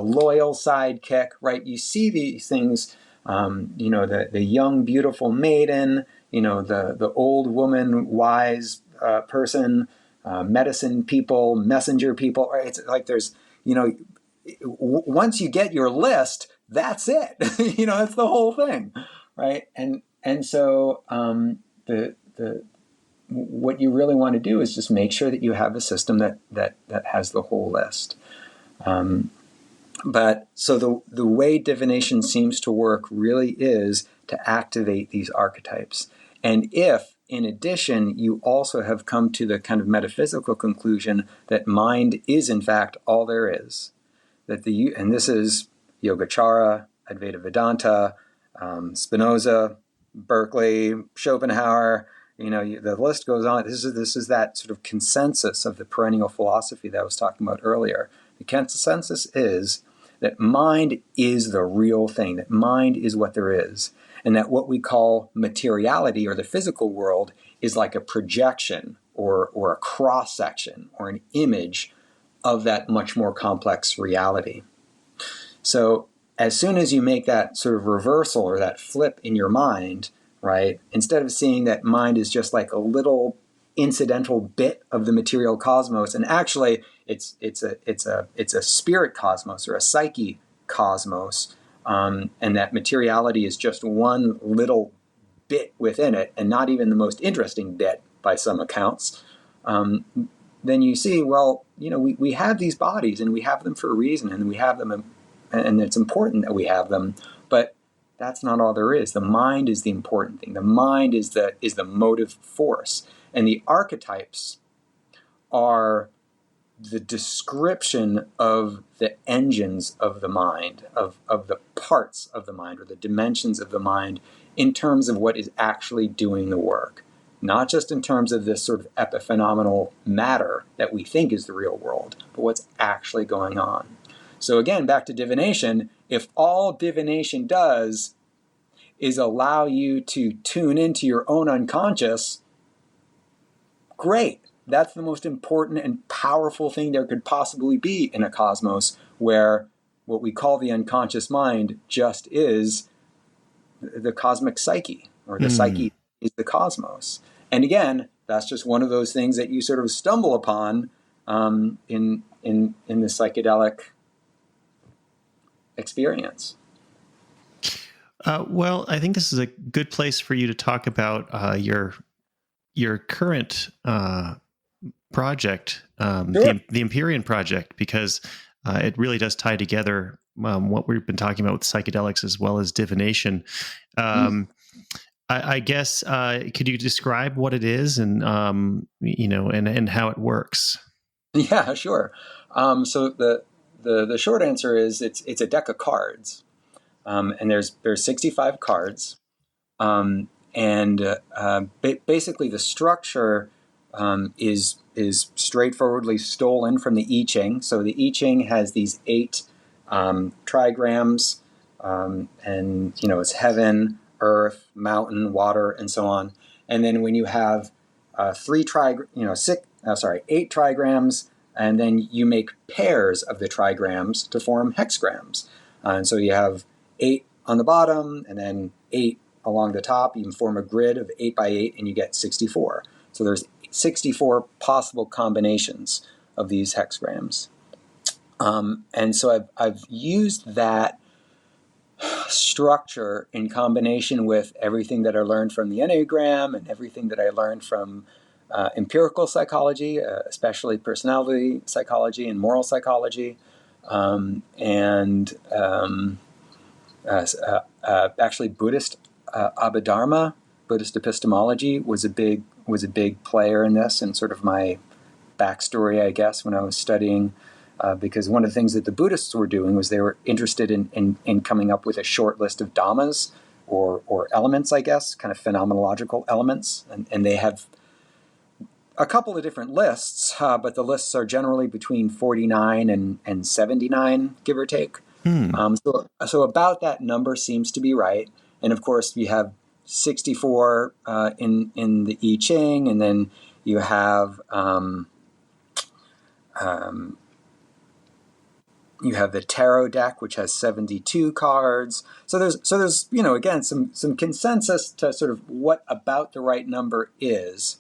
loyal sidekick, right? You see these things, the young, beautiful maiden, the old woman, wise person, medicine people, messenger people, right? It's like there's, once you get your list, that's it. That's the whole thing, right? And so the what you really want to do is just make sure that you have a system that has the whole list. But so the way divination seems to work really is to activate these archetypes. And if, in addition, you also have come to the kind of metaphysical conclusion that mind is, in fact, all there is, and this is Yogacara, Advaita Vedanta, Spinoza, Berkeley, Schopenhauer, the list goes on. This is that sort of consensus of the perennial philosophy that I was talking about earlier. The consensus is that mind is the real thing, that mind is what there is, and that what we call materiality or the physical world is like a projection or a cross-section or an image of that much more complex reality. So as soon as you make that sort of reversal or that flip in your mind, right, instead of seeing that mind is just like a little incidental bit of the material cosmos, and actually it's a spirit cosmos or a psyche cosmos, and that materiality is just one little bit within it, and not even the most interesting bit by some accounts, then you see, well, we have these bodies and we have them for a reason, and we have them, and it's important that we have them, but that's not all there is. The mind is the important thing. The mind is the motive force, and the archetypes are the description of the engines of the mind, of the parts of the mind, or the dimensions of the mind in terms of what is actually doing the work. Not just in terms of this sort of epiphenomenal matter that we think is the real world, but what's actually going on. So again, back to divination, if all divination does is allow you to tune into your own unconscious, great. That's the most important and powerful thing there could possibly be in a cosmos where what we call the unconscious mind just is the cosmic psyche, or the psyche is the cosmos. And again, that's just one of those things that you sort of stumble upon in the psychedelic experience. Well, I think this is a good place for you to talk about your current project, Sure. the Empyrean project, because it really does tie together what we've been talking about with psychedelics as well as divination. I guess could you describe what it is and and how it works? Yeah, sure. So the short answer is it's a deck of cards, and there's 65 cards, basically the structure is straightforwardly stolen from the I Ching. So the I Ching has these 8 trigrams, and it's heaven, earth, mountain, water, and so on. And then when you have 8 trigrams, and then you make pairs of the trigrams to form hexagrams. And so you have 8 on the bottom, and then 8 along the top. You can form a grid of 8 by 8, and you get 64. So there's 64 possible combinations of these hexagrams. And so I've used that structure in combination with everything that I learned from the Enneagram and everything that I learned from empirical psychology, especially personality psychology and moral psychology, actually Buddhist Abhidharma, Buddhist epistemology was a big player in this, and sort of my backstory, I guess, when I was studying. Because one of the things that the Buddhists were doing was they were interested in coming up with a short list of dhammas or elements, I guess, kind of phenomenological elements. And they have a couple of different lists, but the lists are generally between 49 and 79, give or take. So about that number seems to be right. And of course, you have 64 in the I Ching, and then you have the tarot deck, which has 72 cards. So there's again some consensus to sort of what about the right number is,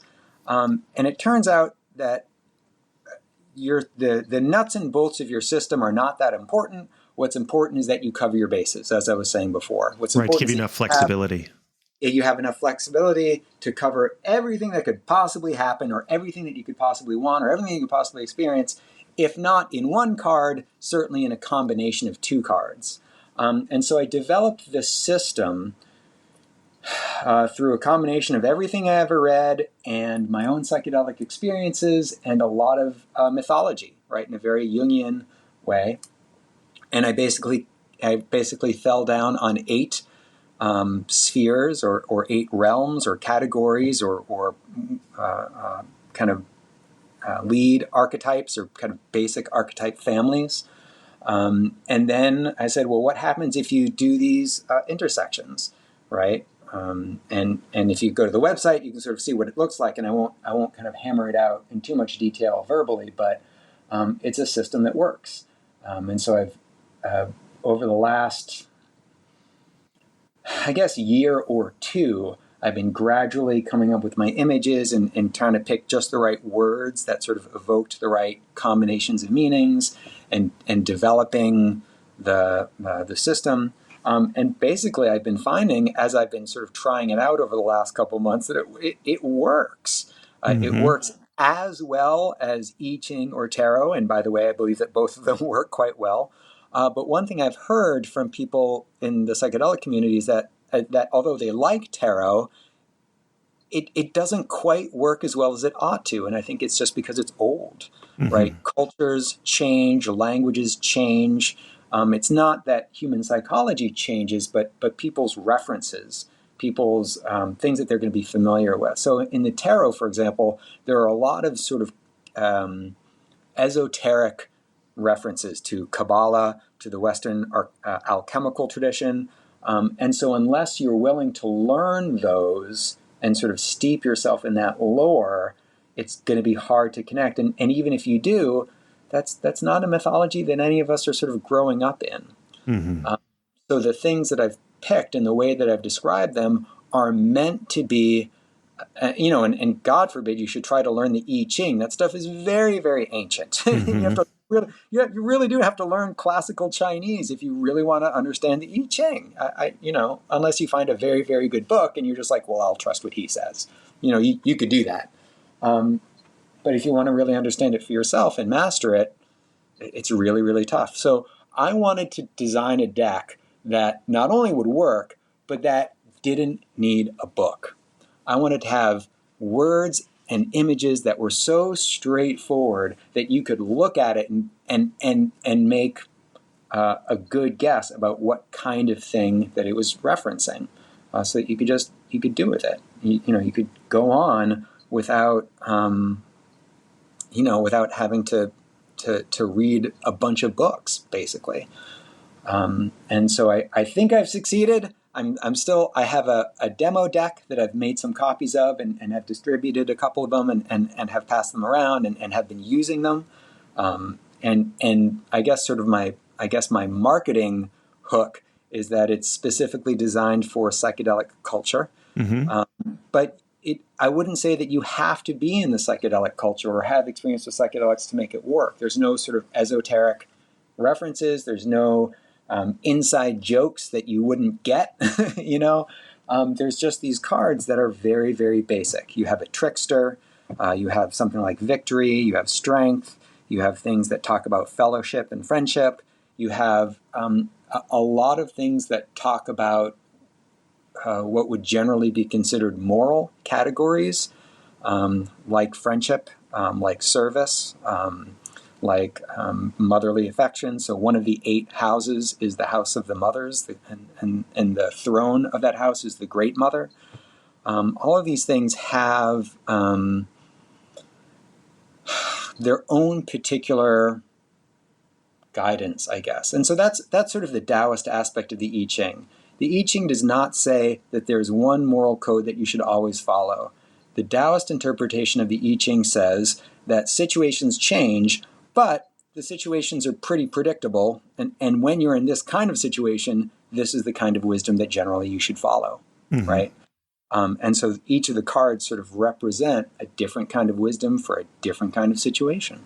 and it turns out that the nuts and bolts of your system are not that important. What's important is that you cover your bases, as I was saying before. What's right, to important give you enough flexibility. You have enough flexibility to cover everything that could possibly happen, or everything that you could possibly want, or everything you could possibly experience, if not in one card, certainly in a combination of two cards. And so I developed this system through a combination of everything I ever read and my own psychedelic experiences and a lot of mythology, right, in a very Jungian way. And I basically fell down on 8 spheres or 8 realms or categories or kind of lead archetypes or kind of basic archetype families. And then I said, well, what happens if you do these intersections, right? And if you go to the website, you can sort of see what it looks like. And I won't kind of hammer it out in too much detail verbally, but it's a system that works. And so I've over the last, I guess, year or two, I've been gradually coming up with my images and trying to pick just the right words that sort of evoked the right combinations of meanings and developing the system. And basically, I've been finding, as I've been sort of trying it out over the last couple of months, that it works. It works as well as I Ching or Tarot. And by the way, I believe that both of them work quite well. But one thing I've heard from people in the psychedelic community is that although they like tarot, it doesn't quite work as well as it ought to. And I think it's just because it's old, right? Cultures change, languages change. It's not that human psychology changes, but people's references, people's things that they're going to be familiar with. So in the tarot, for example, there are a lot of sort of esoteric references to Kabbalah, to the Western alchemical tradition. And so unless you're willing to learn those and sort of steep yourself in that lore, it's going to be hard to connect. And even if you do, that's not a mythology that any of us are sort of growing up in. So the things that I've picked and the way that I've described them are meant to be, and God forbid you should try to learn the I Ching. That stuff is very, very ancient. You really do have to learn classical Chinese if you really want to understand the I Ching. Unless you find a very, very good book and you're just like, well, I'll trust what he says. You could do that. But if you want to really understand it for yourself and master it, it's really, really tough. So I wanted to design a deck that not only would work, but that didn't need a book. I wanted to have words and images that were so straightforward that you could look at it and make a good guess about what kind of thing that it was referencing, so that you could do with it. You could go on without without having to read a bunch of books, basically. And so I think I've succeeded. I have a demo deck that I've made some copies of and have distributed a couple of them and have passed them around and have been using them. And I guess sort of my marketing hook is that it's specifically designed for psychedelic culture. But I wouldn't say that you have to be in the psychedelic culture or have experience with psychedelics to make it work. There's no sort of esoteric references. There's no inside jokes that you wouldn't get, There's just these cards that are very, very basic. You have a trickster, you have something like victory, you have strength, you have things that talk about fellowship and friendship, you have a lot of things that talk about what would generally be considered moral categories, like friendship, like service, like motherly affection. So one of the 8 houses is the house of the mothers, and the throne of that house is the great mother. All of these things have their own particular guidance, I guess. And so that's sort of the Taoist aspect of the I Ching. The I Ching does not say that there's one moral code that you should always follow. The Taoist interpretation of the I Ching says that situations change, but the situations are pretty predictable. And when you're in this kind of situation, this is the kind of wisdom that generally you should follow, right? And so each of the cards sort of represent a different kind of wisdom for a different kind of situation.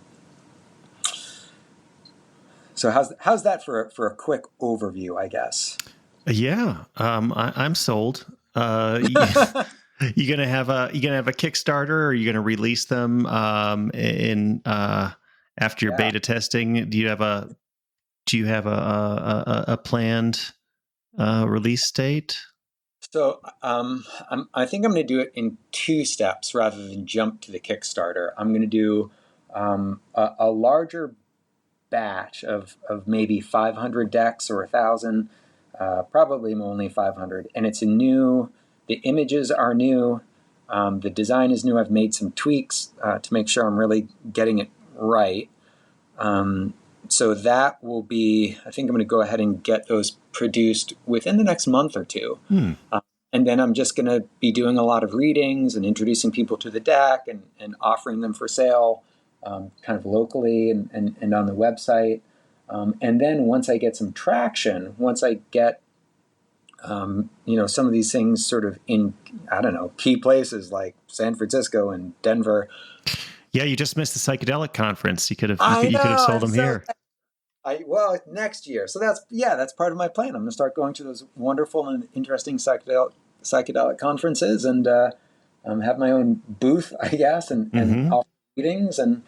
So how's that for a quick overview, I guess? Yeah, I'm sold. You gonna have a Kickstarter, or are you gonna release them in after your beta testing? Do you have a planned release date? So I think I'm going to do it in 2 steps rather than jump to the Kickstarter. I'm going to do a larger batch of maybe 500 decks or 1,000, probably only 500. And it's the images are new, the design is new. I've made some tweaks to make sure I'm really getting it right. So that will be, I think I'm going to go ahead and get those produced within the next month or 2. And then I'm just going to be doing a lot of readings and introducing people to the deck and offering them for sale kind of locally and on the website. And then once I get some traction, once I get, some of these things sort of in, I don't know, key places like San Francisco and Denver. Yeah, you just missed the psychedelic conference. You could have sold them here. Next year. So that's part of my plan. I'm going to start going to those wonderful and interesting psychedelic conferences and have my own booth, I guess, and offer meetings and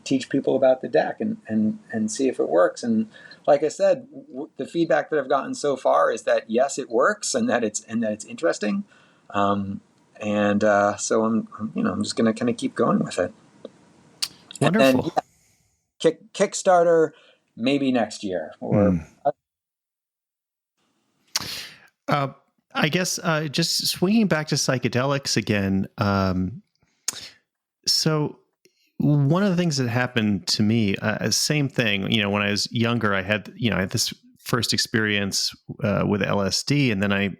teach people about the deck and see if it works. And like I said, the feedback that I've gotten so far is that yes, it works and that it's interesting. So I'm just going to kind of keep going with it. Wonderful. And then, Kickstarter maybe next year or. I guess just swinging back to psychedelics again. So one of the things that happened to me, same thing. When I was younger, I had this first experience with LSD, and then I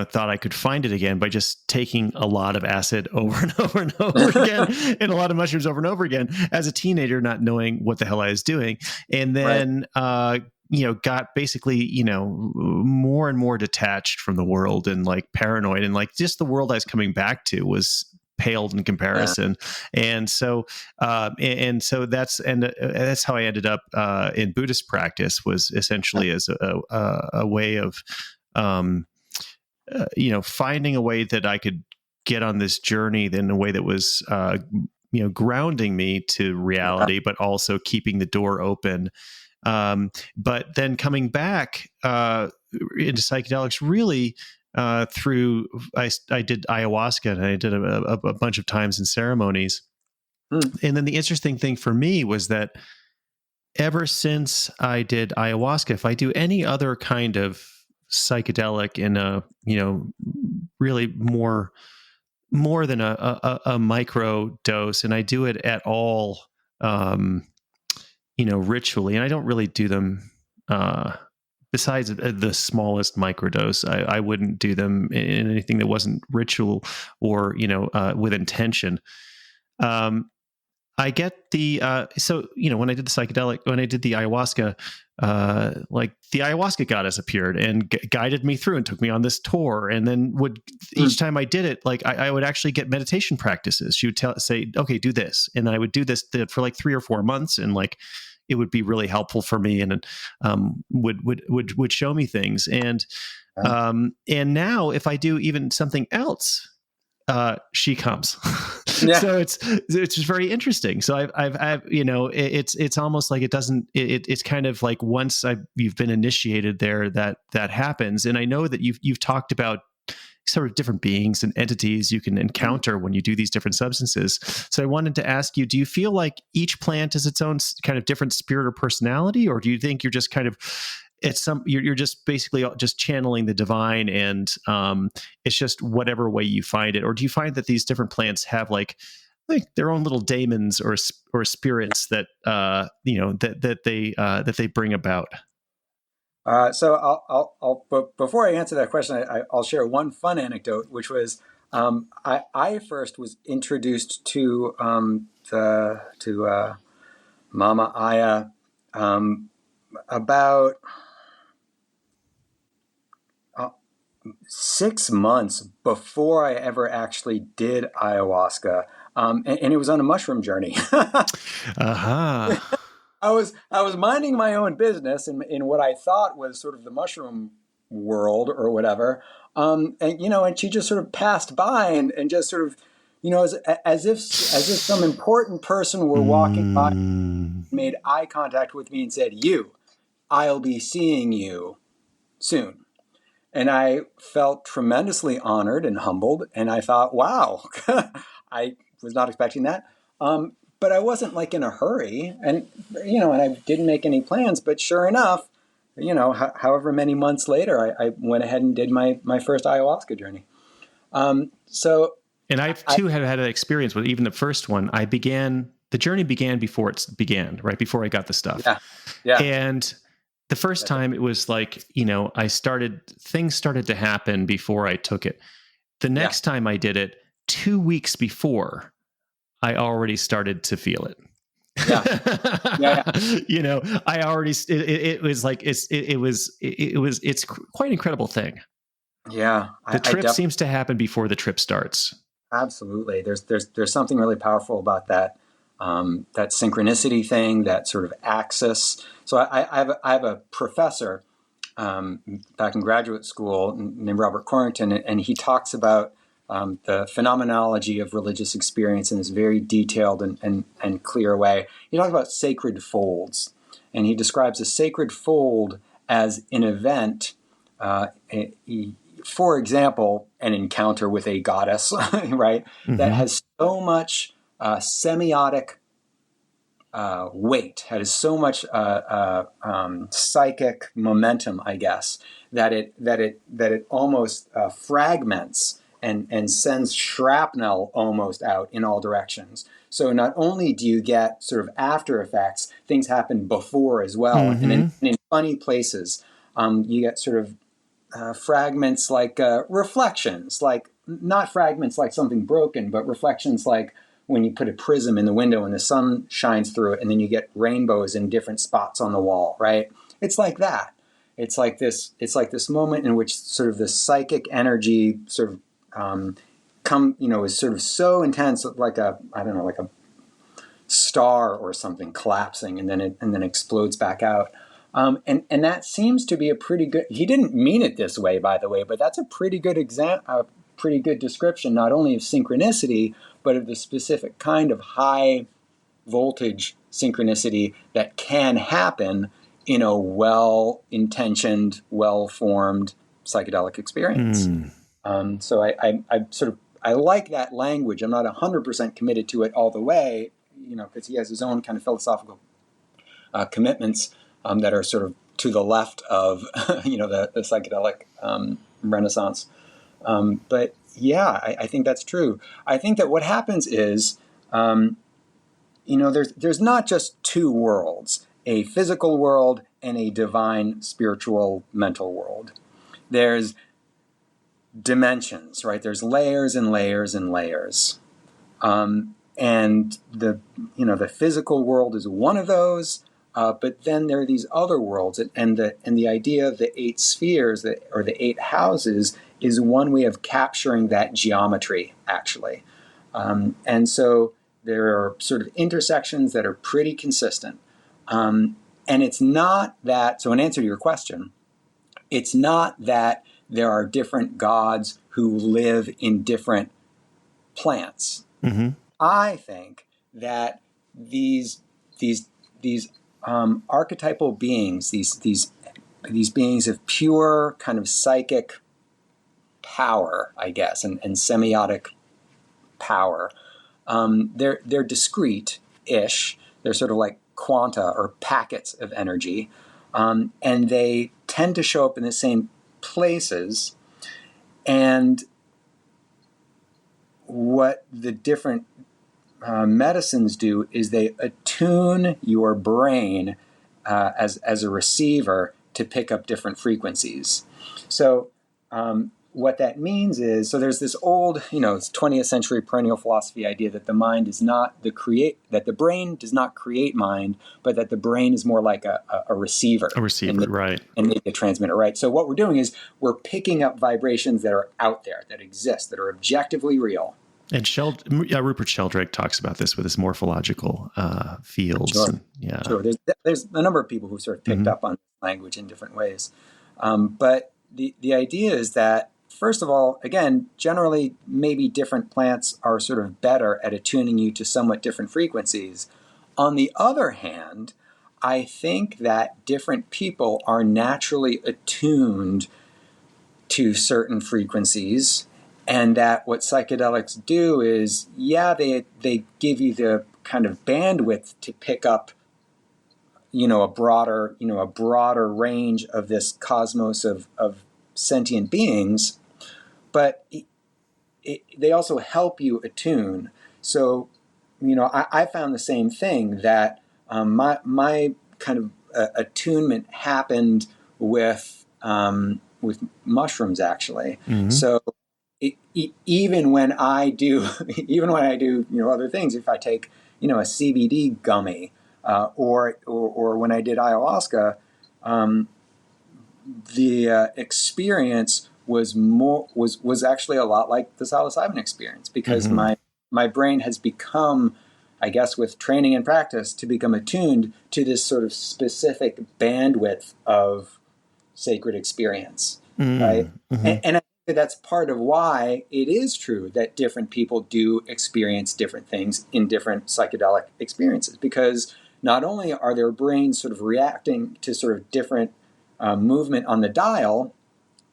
thought I could find it again by just taking a lot of acid over and over and over again, and a lot of mushrooms over and over again as a teenager, not knowing what the hell I was doing. And then, got basically, more and more detached from the world and like paranoid, and like just the world I was coming back to was paled in comparison. And so that's how I ended up in Buddhist practice, was essentially as a way of, finding a way that I could get on this journey in a way that was, grounding me to reality, but also keeping the door open. But then coming back into psychedelics really through, I did ayahuasca, and I did a bunch of times in ceremonies. And then the interesting thing for me was that ever since I did ayahuasca, if I do any other kind of psychedelic in a really more than a micro dose, and I do it at all ritually, and I don't really do them besides the smallest microdose. I wouldn't do them in anything that wasn't ritual or with intention. I get the when I did the ayahuasca, like the ayahuasca goddess appeared and guided me through and took me on this tour. And then each time I did it, like I would actually get meditation practices. She would say, okay, do this. And I would do this for like 3 or 4 months. And like, it would be really helpful for me, and would show me things. And now if I do even something else, she comes. So it's just very interesting. So I've it's almost like it's kind of like once you've been initiated there, that happens. And I know that you've talked about sort of different beings and entities you can encounter when you do these different substances. So I wanted to ask you, do you feel like each plant is its own kind of different spirit or personality, or do you think you're just kind of you're just basically just channeling the divine, and it's just whatever way you find it? Or do you find that these different plants have like like their own little daemons or spirits that that they bring about. So but before I answer that question, I'll share one fun anecdote, which was I first was introduced to Mama Aya about 6 months before I ever actually did ayahuasca, and it was on a mushroom journey. I was minding my own business in what I thought was sort of the mushroom world or whatever, and she just sort of passed by and just sort of, as if some important person were walking by, made eye contact with me and said, I'll be seeing you soon. And I felt tremendously honored and humbled. And I thought, wow, I was not expecting that. But I wasn't like in a hurry. And I didn't make any plans. But sure enough, however many months later, I went ahead and did my first ayahuasca journey. And I too have had an experience with even the first one. The journey began before it began, right before I got the stuff. Yeah. And the first time it was like, things started to happen before I took it. The next time I did it, 2 weeks before, I already started to feel it. I already, it was like, it's quite an incredible thing. Yeah. The trip seems to happen before the trip starts. Absolutely. There's something really powerful about that. That synchronicity thing, that sort of axis. So I have a professor back in graduate school named Robert Corrington, and he talks about the phenomenology of religious experience in this very detailed and clear way. He talks about sacred folds, and he describes a sacred fold as an event, for example, an encounter with a goddess, right, that has so much semiotic weight, has so much psychic momentum, I guess, that it almost fragments and sends shrapnel almost out in all directions. So not only do you get sort of after effects, things happen before as well, and in funny places, you get sort of fragments like reflections, like not fragments like something broken, but reflections like when you put a prism in the window and the sun shines through it, and then you get rainbows in different spots on the wall, right? It's like that. It's like this moment in which sort of the psychic energy sort of is sort of so intense, like a star or something collapsing, and then explodes back out. And that seems to be a pretty good. He didn't mean it this way, by the way, but that's a pretty good pretty good description, not only of synchronicity, but of the specific kind of high voltage synchronicity that can happen in a well-intentioned, well-formed psychedelic experience. So I like that language. I'm not 100% committed to it all the way, because he has his own kind of philosophical commitments that are sort of to the left of the psychedelic renaissance. But yeah, I think that's true. I think that what happens is, there's not just two worlds, a physical world and a divine, spiritual, mental world. There's dimensions, right? There's layers and layers and layers. And the physical world is one of those. But then there are these other worlds, and the idea of the 8 spheres or the 8 houses is one way of capturing that geometry, actually. And so there are sort of intersections that are pretty consistent. And it's not that, so in answer to your question, it's not that there are different gods who live in different plants. I think that these archetypal beings, these beings of pure kind of psychic power, I guess, and semiotic power, they're discrete-ish. They're sort of like quanta or packets of energy, and they tend to show up in the same places. And what the different medicines do is they attune your brain as a receiver to pick up different frequencies. So what that means is, so there's this old, 20th century perennial philosophy idea that the mind is not that the brain does not create mind, but that the brain is more like a receiver. A receiver, right. And maybe a transmitter, right? So what we're doing is we're picking up vibrations that are out there, that exist, that are objectively real. And Rupert Sheldrake talks about this with his morphological fields. Sure. And, Sure. There's a number of people who sort of picked up on language in different ways. But the idea is that, first of all, again, generally, maybe different plants are sort of better at attuning you to somewhat different frequencies. On the other hand, I think that different people are naturally attuned to certain frequencies, and that what psychedelics do is, they give you the kind of bandwidth to pick up, a broader range of this cosmos of sentient beings, but they also help you attune. So, I found the same thing, that my kind of attunement happened with mushrooms, actually. Mm-hmm. So even when I do other things, if I take a CBD gummy, or when I did ayahuasca, the experience was actually a lot like the psilocybin experience, because my brain has become, I guess, with training and practice, to become attuned to this sort of specific bandwidth of sacred experience, right? And I think that's part of why it is true that different people do experience different things in different psychedelic experiences, because not only are their brains sort of reacting to sort of different movement on the dial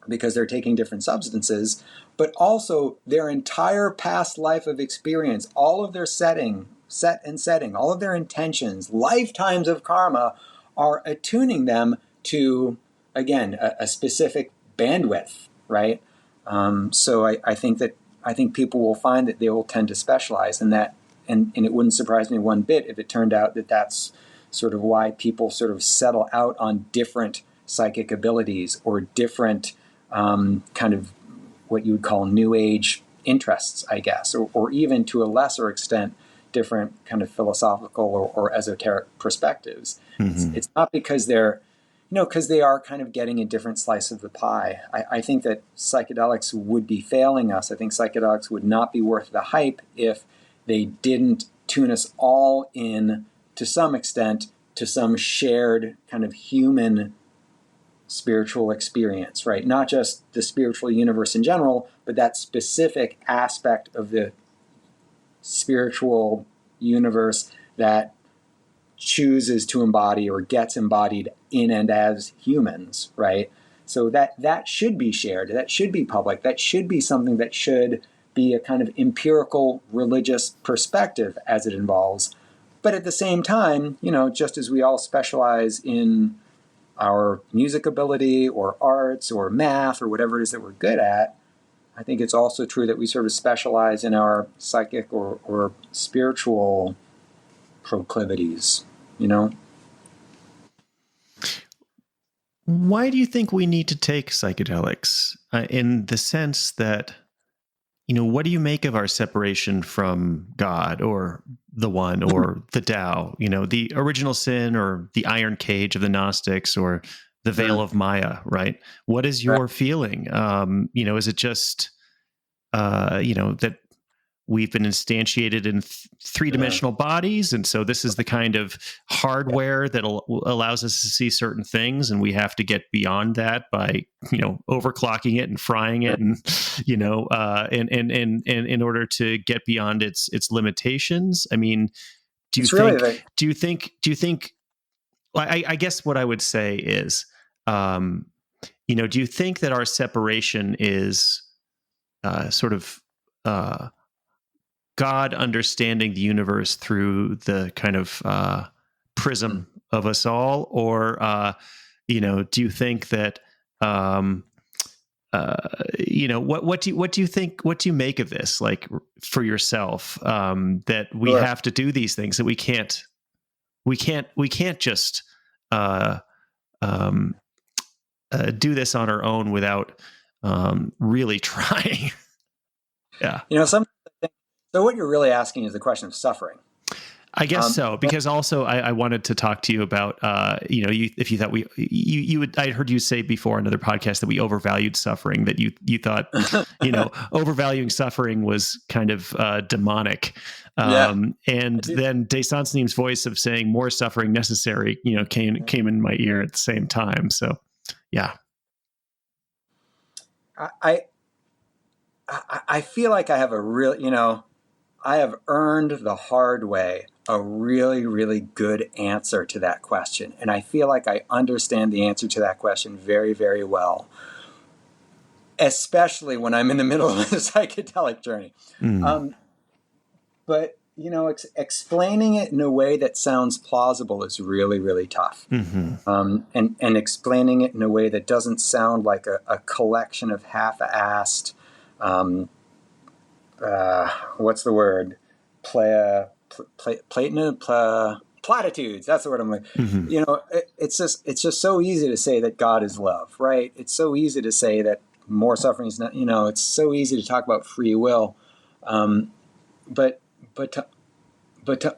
because they're taking different substances, but also their entire past life of experience, all of their set and setting, all of their intentions, lifetimes of karma, are attuning them to, again, a specific bandwidth, right? So I think people will find that they will tend to specialize in that, and it wouldn't surprise me one bit if it turned out that that's sort of why people sort of settle out on different psychic abilities, or different kind of what you would call new age interests, I guess, or even to a lesser extent, different kind of philosophical or esoteric perspectives. It's not because because they are kind of getting a different slice of the pie. I think that psychedelics would be failing us. I think psychedelics would not be worth the hype if they didn't tune us all in, to some extent, to some shared kind of human spiritual experience, right? Not just the spiritual universe in general, but that specific aspect of the spiritual universe that chooses to embody or gets embodied in and as humans, right? So that should be shared, that should be public, that should be something that should be a kind of empirical religious perspective as it evolves. But at the same time, just as we all specialize in our music ability or arts or math or whatever it is that we're good at, I think it's also true that we sort of specialize in our psychic or spiritual proclivities, Why do you think we need to take psychedelics? In the sense that, what do you make of our separation from God or the One or the Tao? The original sin, or the iron cage of the Gnostics, or the veil of Maya, right? What is your feeling? Is it just, that we've been instantiated in three-dimensional bodies, and so this is the kind of hardware that allows us to see certain things, and we have to get beyond that by overclocking it and frying it, and and in order to get beyond its limitations? I mean, do you think? Well, I guess what I would say is, do you think that our separation is sort of God understanding the universe through the kind of prism of us all, or do you think that what do you think? What do you make of this? Like for yourself, that we have to do these things, that we can't just do this on our own without really trying. Yeah. So what you're really asking is the question of suffering. I guess so, because also I wanted to talk to you about, if you thought I heard you say before on another podcast that we overvalued suffering, that you thought, overvaluing suffering was kind of demonic. And then De Saint-Nim's voice of saying more suffering necessary, came in my ear at the same time. So, yeah. I feel like I have I have earned the hard way a really, really good answer to that question. And I feel like I understand the answer to that question very, very well, especially when I'm in the middle of a psychedelic journey. But, explaining it in a way that sounds plausible is really, really tough. And explaining it in a way that doesn't sound like a collection of half-assed, what's the word? Platitudes. That's the word I'm like. It's just so easy to say that God is love, right? It's so easy to say that more suffering is not. It's so easy to talk about free will, but to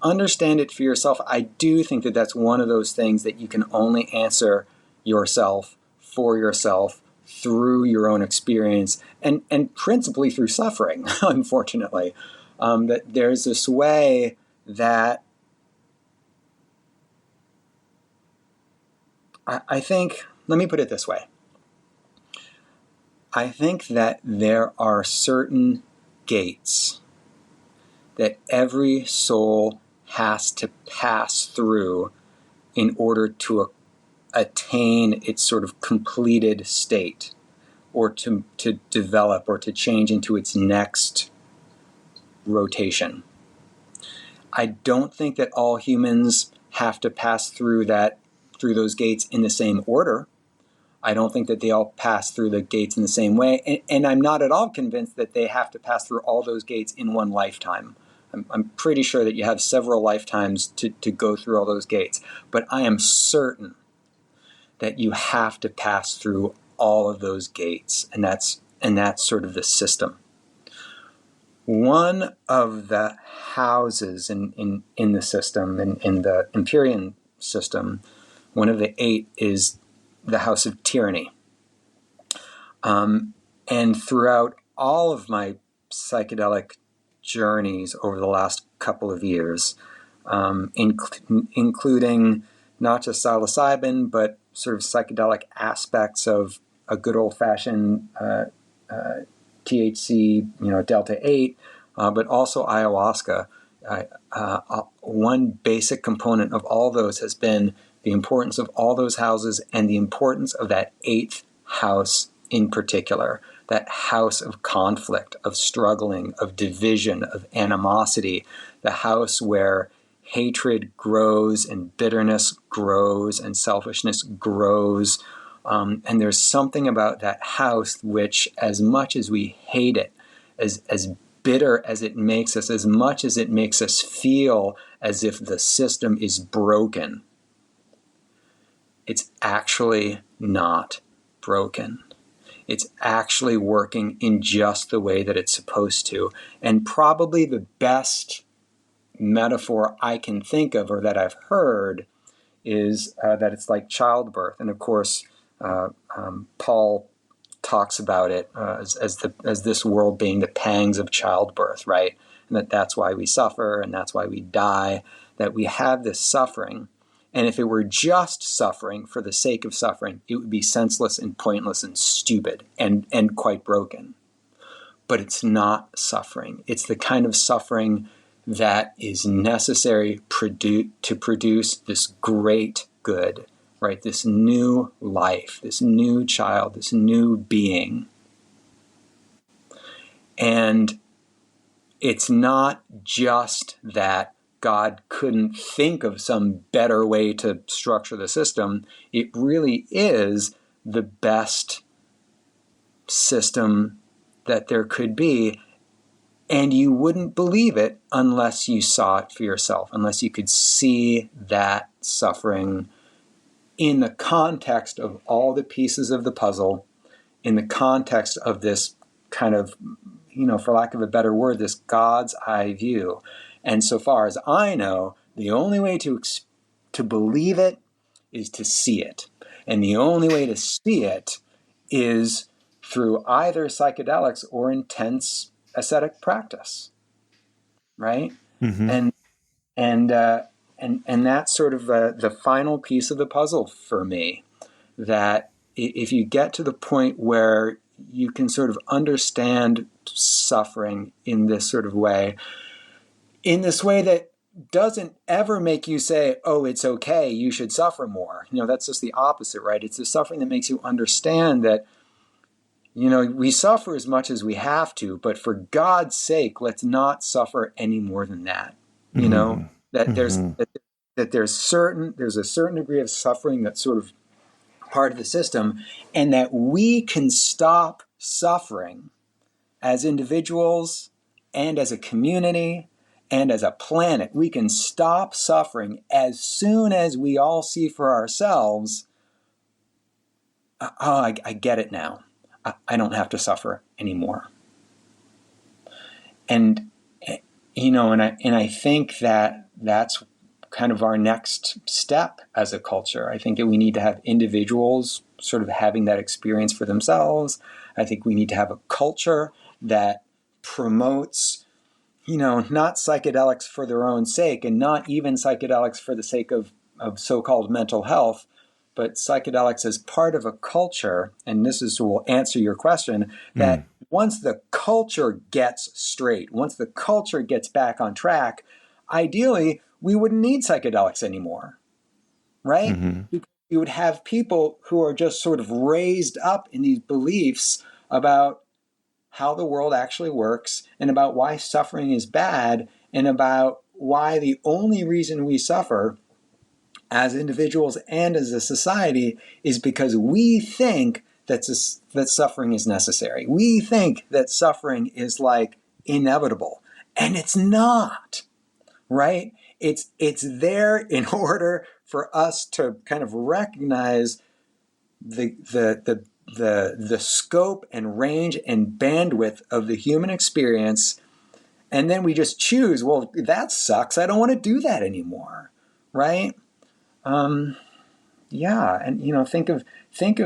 understand it for yourself, I do think that that's one of those things that you can only answer yourself, for yourself, through your own experience, and principally through suffering, unfortunately. That there's this way that I think, let me put it this way. I think that there are certain gates that every soul has to pass through in order to attain its sort of completed state, or to develop or to change into its next rotation. I don't think that all humans have to pass through those gates in the same order. I don't think that they all pass through the gates in the same way. And I'm not at all convinced that they have to pass through all those gates in one lifetime. I'm pretty sure that you have several lifetimes to go through all those gates. But I am certain that you have to pass through all of those gates. And that's sort of the system. One of the houses in the system, in the Empyrean system, one of the 8 is the house of tyranny. And throughout all of my psychedelic journeys over the last couple of years, including not just psilocybin, but sort of psychedelic aspects of a good old-fashioned THC, delta 8, but also ayahuasca. One basic component of all those has been the importance of all those houses and the importance of that 8th house in particular, that house of conflict, of struggling, of division, of animosity, the house where hatred grows and bitterness grows and selfishness grows. And there's something about that house which, as much as we hate it, as bitter as it makes us, as much as it makes us feel as if the system is broken, it's actually not broken. It's actually working in just the way that it's supposed to. And probably the best metaphor I can think of, or that I've heard, is that it's like childbirth. And of course, Paul talks about it as this world being the pangs of childbirth, right? And that's why we suffer, and that's why we die, that we have this suffering. And if it were just suffering for the sake of suffering, it would be senseless and pointless and stupid and quite broken. But it's not suffering. It's the kind of suffering that is necessary to produce this great good, right? This new life, this new child, this new being. And it's not just that God couldn't think of some better way to structure the system. It really is the best system that there could be. And you wouldn't believe it unless you saw it for yourself, unless you could see that suffering in the context of all the pieces of the puzzle, in the context of this kind of, for lack of a better word, this God's eye view. And so far as I know, the only way to believe it is to see it. And the only way to see it is through either psychedelics or intense ascetic practice, right? Mm-hmm. And that's sort of the final piece of the puzzle for me, that if you get to the point where you can sort of understand suffering in this sort of way, in this way that doesn't ever make you say, oh, it's okay, you should suffer more. That's just the opposite, right? It's the suffering that makes you understand that, we suffer as much as we have to, but for God's sake, let's not suffer any more than that. Mm-hmm. That Mm-hmm. there's a certain degree of suffering that's sort of part of the system, and that we can stop suffering as individuals and as a community and as a planet. We can stop suffering as soon as we all see for ourselves, I get it now. I don't have to suffer anymore. And I think that that's kind of our next step as a culture. I think that we need to have individuals sort of having that experience for themselves. I think we need to have a culture that promotes, not psychedelics for their own sake, and not even psychedelics for the sake of so-called mental health, but psychedelics as part of a culture. And this will answer your question, that once the culture gets straight, once the culture gets back on track, ideally, we wouldn't need psychedelics anymore, right? Mm-hmm. Because you would have people who are just sort of raised up in these beliefs about how the world actually works, and about why suffering is bad, and about why the only reason we suffer as individuals and as a society is because we think that suffering is necessary. We think that suffering is like inevitable, and it's not, right? It's there in order for us to kind of recognize the scope and range and bandwidth of the human experience, and then we just choose, well, that sucks, I don't want to do that anymore, right? Yeah, and think of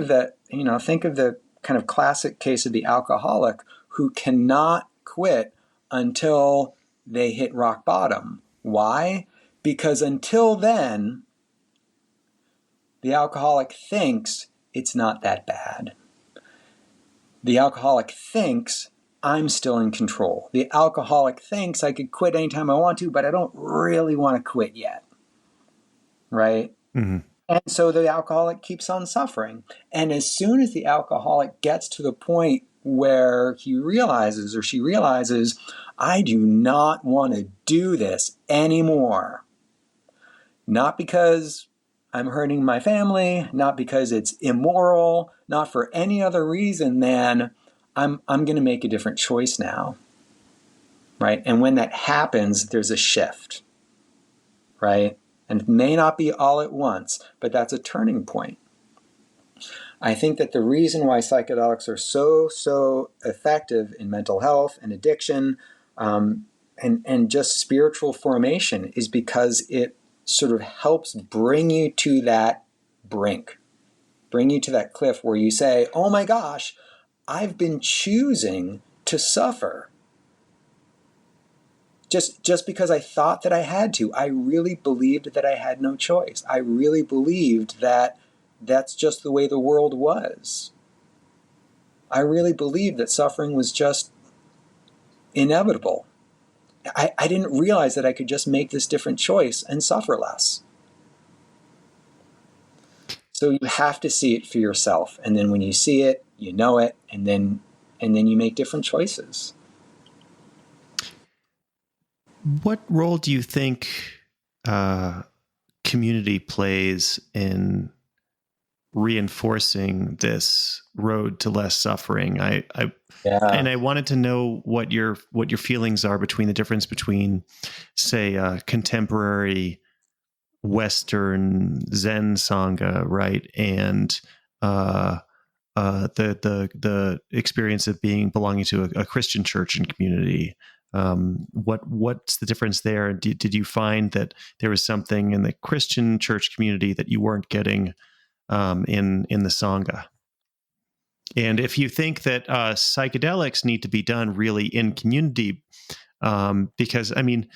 the kind of classic case of the alcoholic who cannot quit until they hit rock bottom. Why? Because until then, the alcoholic thinks it's not that bad. The alcoholic thinks I'm still in control. The alcoholic thinks I could quit anytime I want to, but I don't really want to quit yet, right? Mm-hmm. And so the alcoholic keeps on suffering. And as soon as the alcoholic gets to the point where he realizes or she realizes, I do not want to do this anymore. Not because I'm hurting my family, not because it's immoral, not for any other reason than I'm going to make a different choice now. Right? And when that happens, there's a shift. Right? And it may not be all at once, but that's a turning point. I think that the reason why psychedelics are so effective in mental health and addiction, and just spiritual formation, is because it sort of helps bring you to that brink, bring you to that cliff where you say, oh my gosh, I've been choosing to suffer. Just because I thought that I had to. I really believed that I had no choice. I really believed that that's just the way the world was. I really believed that suffering was just inevitable. I didn't realize that I could just make this different choice and suffer less. So you have to see it for yourself. And then when you see it, you know it, and then you make different choices. What role do you think community plays in reinforcing this road to less suffering. Yeah. And I wanted to know what your feelings are between the difference between, say, contemporary Western Zen Sangha, right, and the experience of belonging to a Christian church and community. What's the difference there? Did you find that there was something in the Christian church community that you weren't getting in the Sangha? And if you think that psychedelics need to be done really in community, because I mean,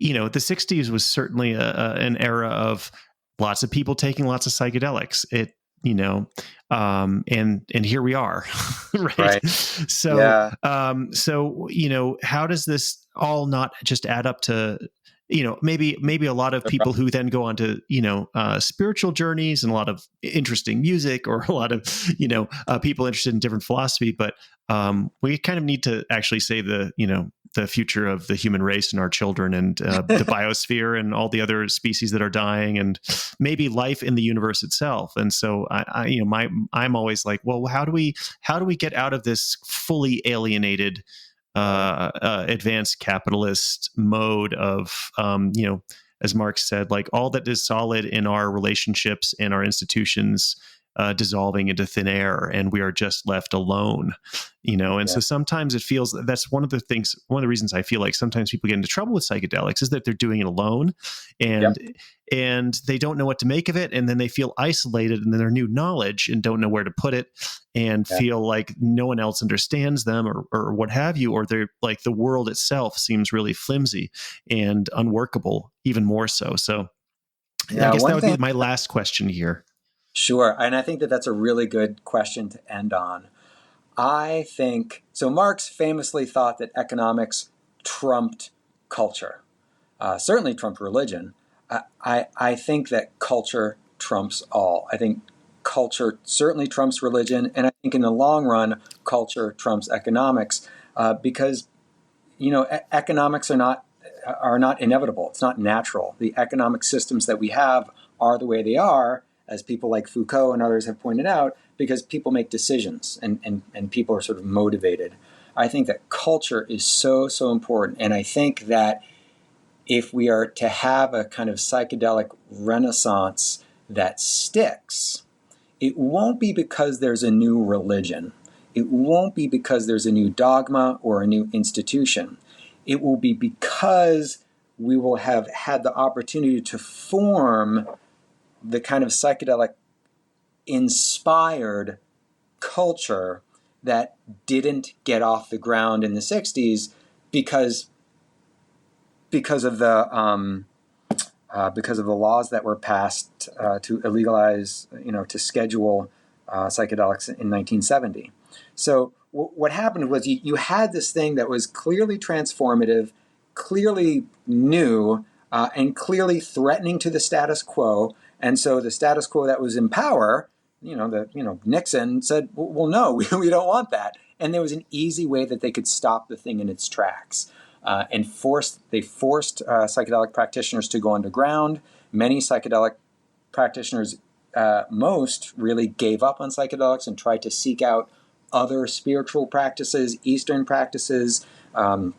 the 60s was certainly an era of lots of people taking lots of psychedelics. And here we are, right? Right. So, Yeah. how does this all not just add up to, maybe a lot of people who then go on to, spiritual journeys and a lot of interesting music, or a lot of, people interested in different philosophy. But we kind of need to actually say the future of the human race and our children, and the biosphere and all the other species that are dying, and maybe life in the universe itself. And so I'm always like, well, how do we get out of this fully alienated advanced capitalist mode of, as Marx said, like all that is solid in our relationships and our institutions dissolving into thin air, and we are just left alone, and so sometimes it feels that's one of the reasons I feel like sometimes people get into trouble with psychedelics is that they're doing it alone, and they don't know what to make of it, and then they feel isolated in their new knowledge and don't know where to put it, and feel like no one else understands them, or what have you, or they're like the world itself seems really flimsy and unworkable, even more so. So I guess that would be my last question here. Sure. And I think that that's a really good question to end on. I think, so Marx famously thought that economics trumped culture, certainly trumped religion. I think that culture trumps all. I think culture certainly trumps religion. And I think in the long run, culture trumps economics, because, economics are not inevitable. It's not natural. The economic systems that we have are the way they are, as people like Foucault and others have pointed out, because people make decisions and people are sort of motivated. I think that culture is so, so important. And I think that if we are to have a kind of psychedelic renaissance that sticks, it won't be because there's a new religion. It won't be because there's a new dogma or a new institution. It will be because we will have had the opportunity to form the kind of psychedelic inspired culture that didn't get off the ground in the 60s because of the laws that were passed to illegalize, to schedule psychedelics in 1970. So what happened was you had this thing that was clearly transformative, clearly new, and clearly threatening to the status quo. And so the status quo that was in power, Nixon said, well, no, we don't want that. And there was an easy way that they could stop the thing in its tracks. They forced psychedelic practitioners to go underground. Many psychedelic practitioners, most really gave up on psychedelics and tried to seek out other spiritual practices, Eastern practices,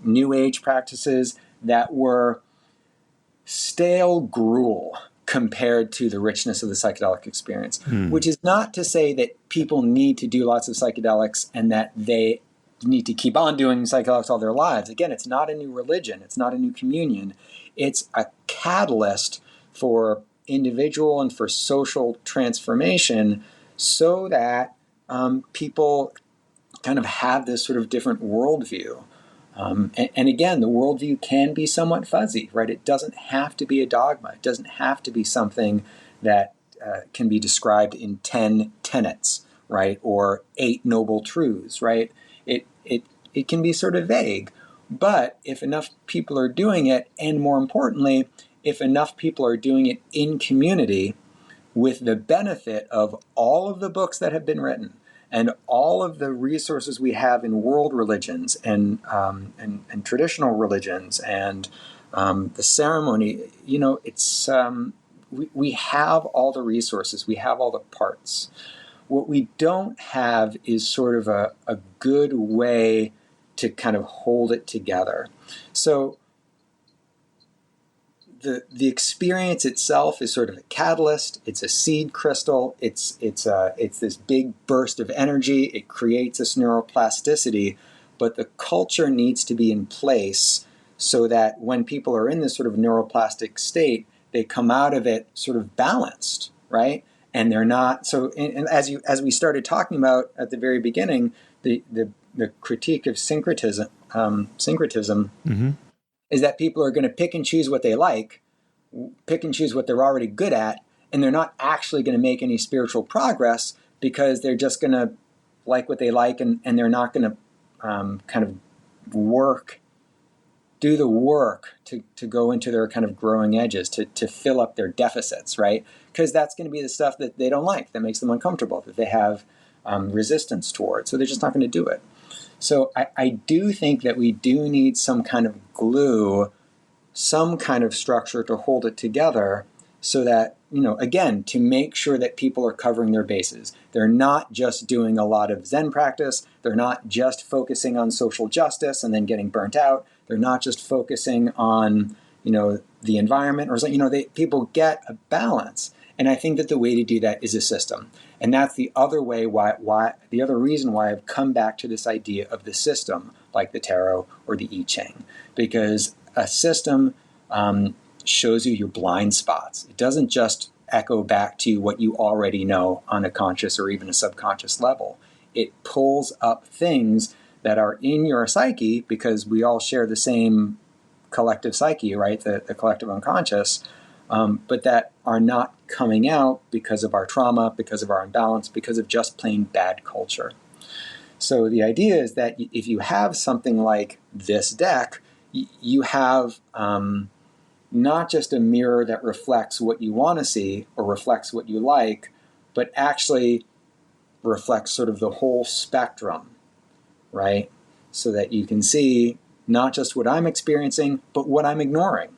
New Age practices that were stale gruel compared to the richness of the psychedelic experience, which is not to say that people need to do lots of psychedelics and that they need to keep on doing psychedelics all their lives. Again, it's not a new religion. It's not a new communion. It's a catalyst for individual and for social transformation so that people kind of have this sort of different worldview. And again, the worldview can be somewhat fuzzy, right? It doesn't have to be a dogma. It doesn't have to be something that can be described in 10 tenets, right? Or 8 noble truths, right? It can be sort of vague. But if enough people are doing it, and more importantly, if enough people are doing it in community with the benefit of all of the books that have been written, and all of the resources we have in world religions and traditional religions and the ceremony, it's we have all the resources, we have all the parts. What we don't have is sort of a good way to kind of hold it together. So the experience itself is sort of a catalyst. It's a seed crystal. It's this big burst of energy. It creates this neuroplasticity, but the culture needs to be in place so that when people are in this sort of neuroplastic state, they come out of it sort of balanced, right? And they're not so. And as we started talking about at the very beginning, the critique of syncretism Mm-hmm. is that people are going to pick and choose what they like, pick and choose what they're already good at, and they're not actually going to make any spiritual progress because they're just going to like what they like, and they're not going to kind of do the work to go into their kind of growing edges, to fill up their deficits, right? Because that's going to be the stuff that they don't like, that makes them uncomfortable, that they have resistance toward. So they're just not going to do it. So I do think that we do need some kind of glue, some kind of structure to hold it together so that, again, to make sure that people are covering their bases. They're not just doing a lot of Zen practice. They're not just focusing on social justice and then getting burnt out. They're not just focusing on, the environment or something. People get a balance. And I think that the way to do that is a system. And that's the other way the other reason why I've come back to this idea of the system, like the tarot or the I Ching, because a system shows you your blind spots. It doesn't just echo back to what you already know on a conscious or even a subconscious level. It pulls up things that are in your psyche because we all share the same collective psyche, right? The collective unconscious, but that are not coming out because of our trauma, because of our imbalance, because of just plain bad culture. So the idea is that if you have something like this deck, you have not just a mirror that reflects what you want to see or reflects what you like, but actually reflects sort of the whole spectrum, right? So that you can see not just what I'm experiencing, but what I'm ignoring.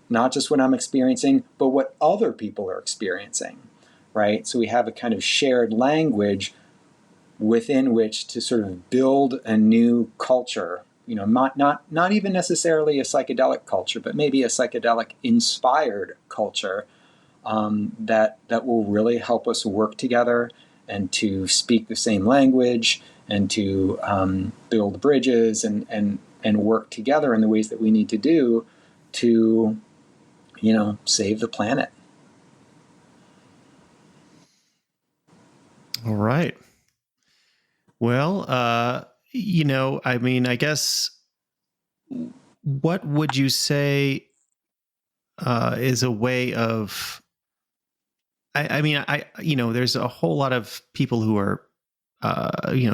Not just what I'm experiencing, but what other people are experiencing, right? So we have a kind of shared language within which to sort of build a new culture, not even necessarily a psychedelic culture, but maybe a psychedelic inspired culture that will really help us work together and to speak the same language and to build bridges and work together in the ways that we need to do to, save the planet. All right. Well, I guess, what would you say is a way of, there's a whole lot of people who are,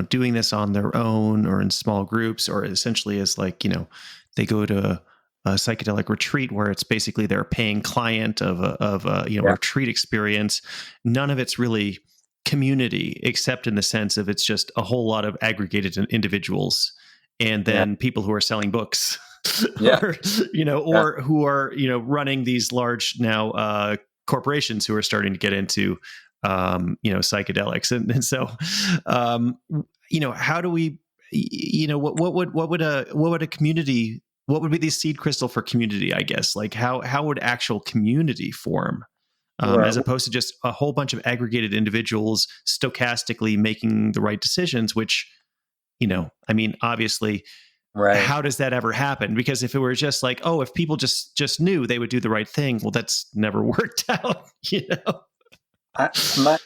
doing this on their own or in small groups, or essentially as they go to a psychedelic retreat where it's basically they're a paying client of a retreat experience. None of it's really community, except in the sense of it's just a whole lot of aggregated individuals, and then people who are selling books, or who are running these large now corporations who are starting to get into psychedelics, and so how do we, what would a community, what would be the seed crystal for community, I guess? Like how would actual community form, as opposed to just a whole bunch of aggregated individuals stochastically making the right decisions, which, obviously, right. How does that ever happen? Because if it were just like, if people just knew they would do the right thing, well, that's never worked out,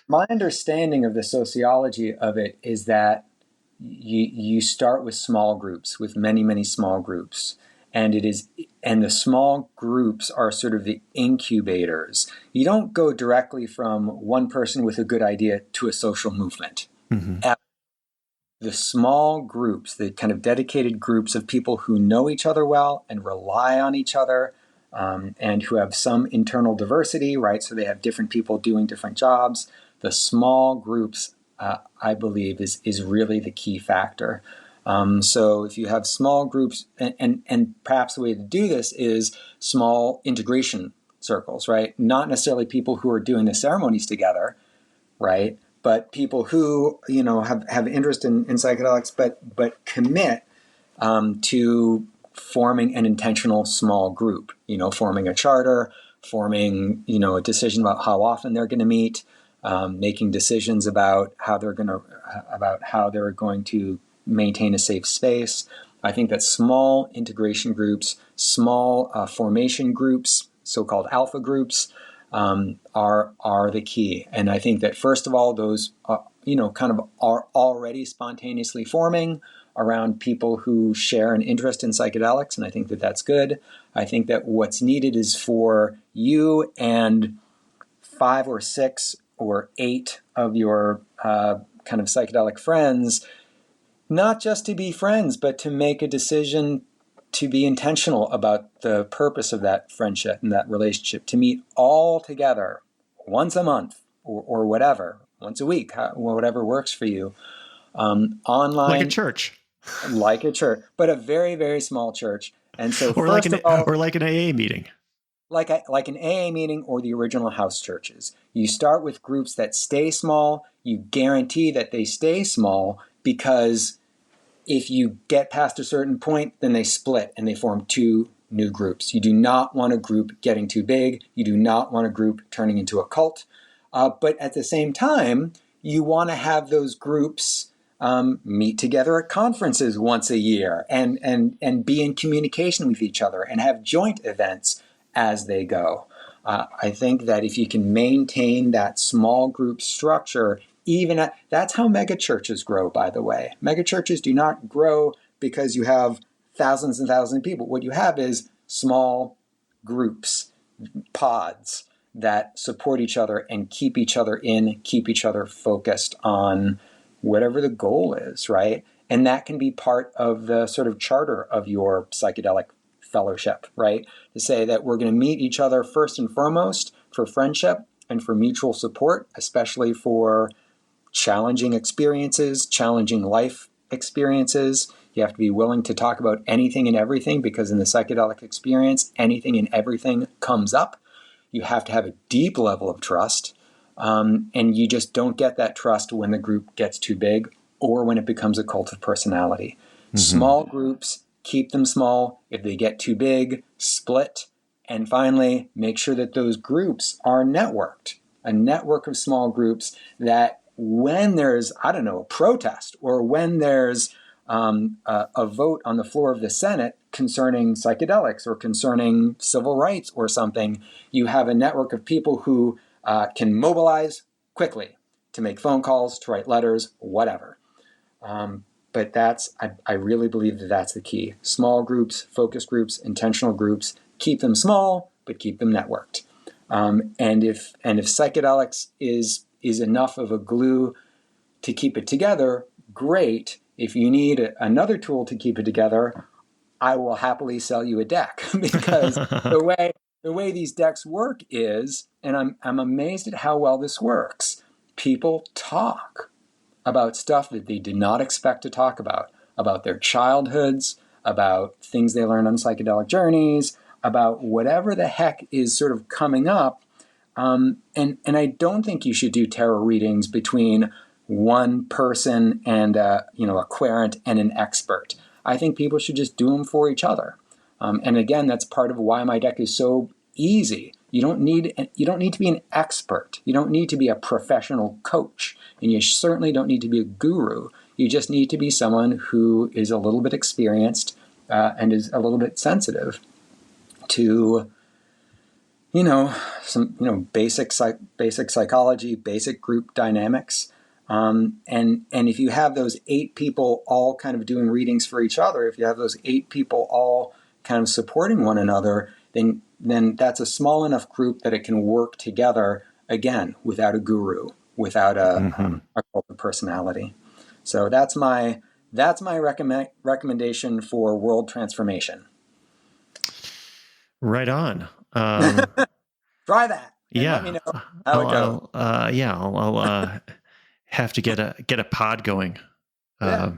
My understanding of the sociology of it is that you start with small groups, with many, many small groups. And the small groups are sort of the incubators. You don't go directly from one person with a good idea to a social movement. Mm-hmm. The small groups, the kind of dedicated groups of people who know each other well and rely on each other, and who have some internal diversity, right? So they have different people doing different jobs. The small groups, I believe, is really the key factor. So if you have small groups, and perhaps the way to do this is small integration circles, right? Not necessarily people who are doing the ceremonies together, right? But people who, have interest in psychedelics, but commit to forming an intentional small group, forming a charter, forming, a decision about how often they're going to meet, making decisions about how they're going to maintain a safe space. I think that small integration groups, small formation groups, so-called alpha groups, are the key. And I think that first of all, those kind of are already spontaneously forming around people who share an interest in psychedelics, and I think that that's good. I think that what's needed is for you and 5 or 6 or 8 of your kind of psychedelic friends, not just to be friends, but to make a decision to be intentional about the purpose of that friendship and that relationship, to meet all together once a month or whatever, once a week, whatever works for you, online. Like a church. Like a church, but a very, very small church. And so or like an AA meeting. Like an AA meeting or the original house churches. You start with groups that stay small. You guarantee that they stay small, because if you get past a certain point, then they split and they form 2 new groups. You do not want a group getting too big. You do not want a group turning into a cult. But at the same time, you want to have those groups meet together at conferences once a year and be in communication with each other and have joint events as they go. I think that if you can maintain that small group structure, that's how megachurches grow, by the way. Megachurches do not grow because you have thousands and thousands of people. What you have is small groups, pods that support each other and keep each other focused on whatever the goal is, right? And that can be part of the sort of charter of your psychedelic fellowship, right? To say that we're going to meet each other first and foremost for friendship and for mutual support, especially for challenging experiences, challenging life experiences. You have to be willing to talk about anything and everything, because in the psychedelic experience, anything and everything comes up. You have to have a deep level of trust. And you just don't get that trust when the group gets too big or when it becomes a cult of personality. Mm-hmm. Small groups, keep them small. If they get too big, split. And finally, make sure that those groups are networked. A network of small groups that when there's, a protest, or when there's a vote on the floor of the Senate concerning psychedelics or concerning civil rights or something, you have a network of people who can mobilize quickly to make phone calls, to write letters, whatever. But I really believe that that's the key. Small groups, focus groups, intentional groups, keep them small, but keep them networked. And if psychedelics is enough of a glue to keep it together, great. If you need another tool to keep it together, I will happily sell you a deck, because the way these decks work is, and I'm amazed at how well this works, people talk about stuff that they did not expect to talk about their childhoods, about things they learned on psychedelic journeys, about whatever the heck is sort of coming up. And I don't think you should do tarot readings between one person and a querent and an expert. I think people should just do them for each other. And again, that's part of why my deck is so easy. You don't need to be an expert. You don't need to be a professional coach, and you certainly don't need to be a guru. You just need to be someone who is a little bit experienced and is a little bit sensitive to, some basic psychology, basic group dynamics. And if you have those 8 people all kind of doing readings for each other, if you have those 8 people all kind of supporting one another, then that's a small enough group that it can work together, again, without a guru, without a cult of personality. So that's my recommendation for world transformation. Right on. Try that. And yeah. let me know how it goes. I'll have to get a pod going. Yeah.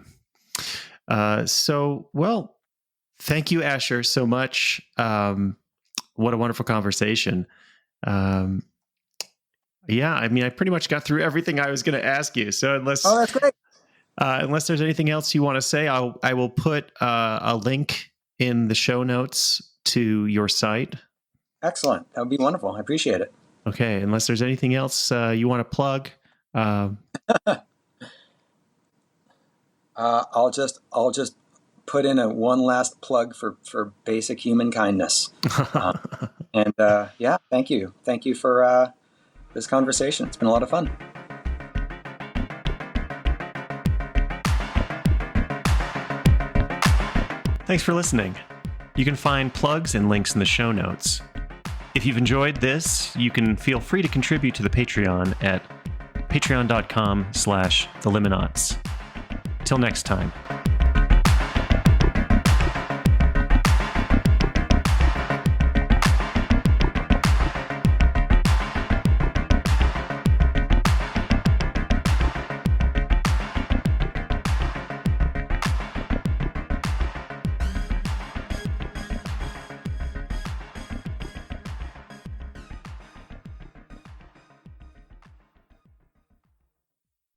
So, well, thank you, Asher, so much. what a wonderful conversation. Yeah, I mean, I pretty much got through everything I was going to ask you. So that's great. Unless there's anything else you want to say, I will put a link in the show notes to your site. Excellent. That would be wonderful. I appreciate it. Okay. Unless there's anything else you want to plug. I'll just put in one last plug for basic human kindness. Yeah, thank you. Thank you for this conversation. It's been a lot of fun. Thanks for listening. You can find plugs and links in the show notes. If you've enjoyed this, you can feel free to contribute to the Patreon at patreon.com/theluminauts. Till next time.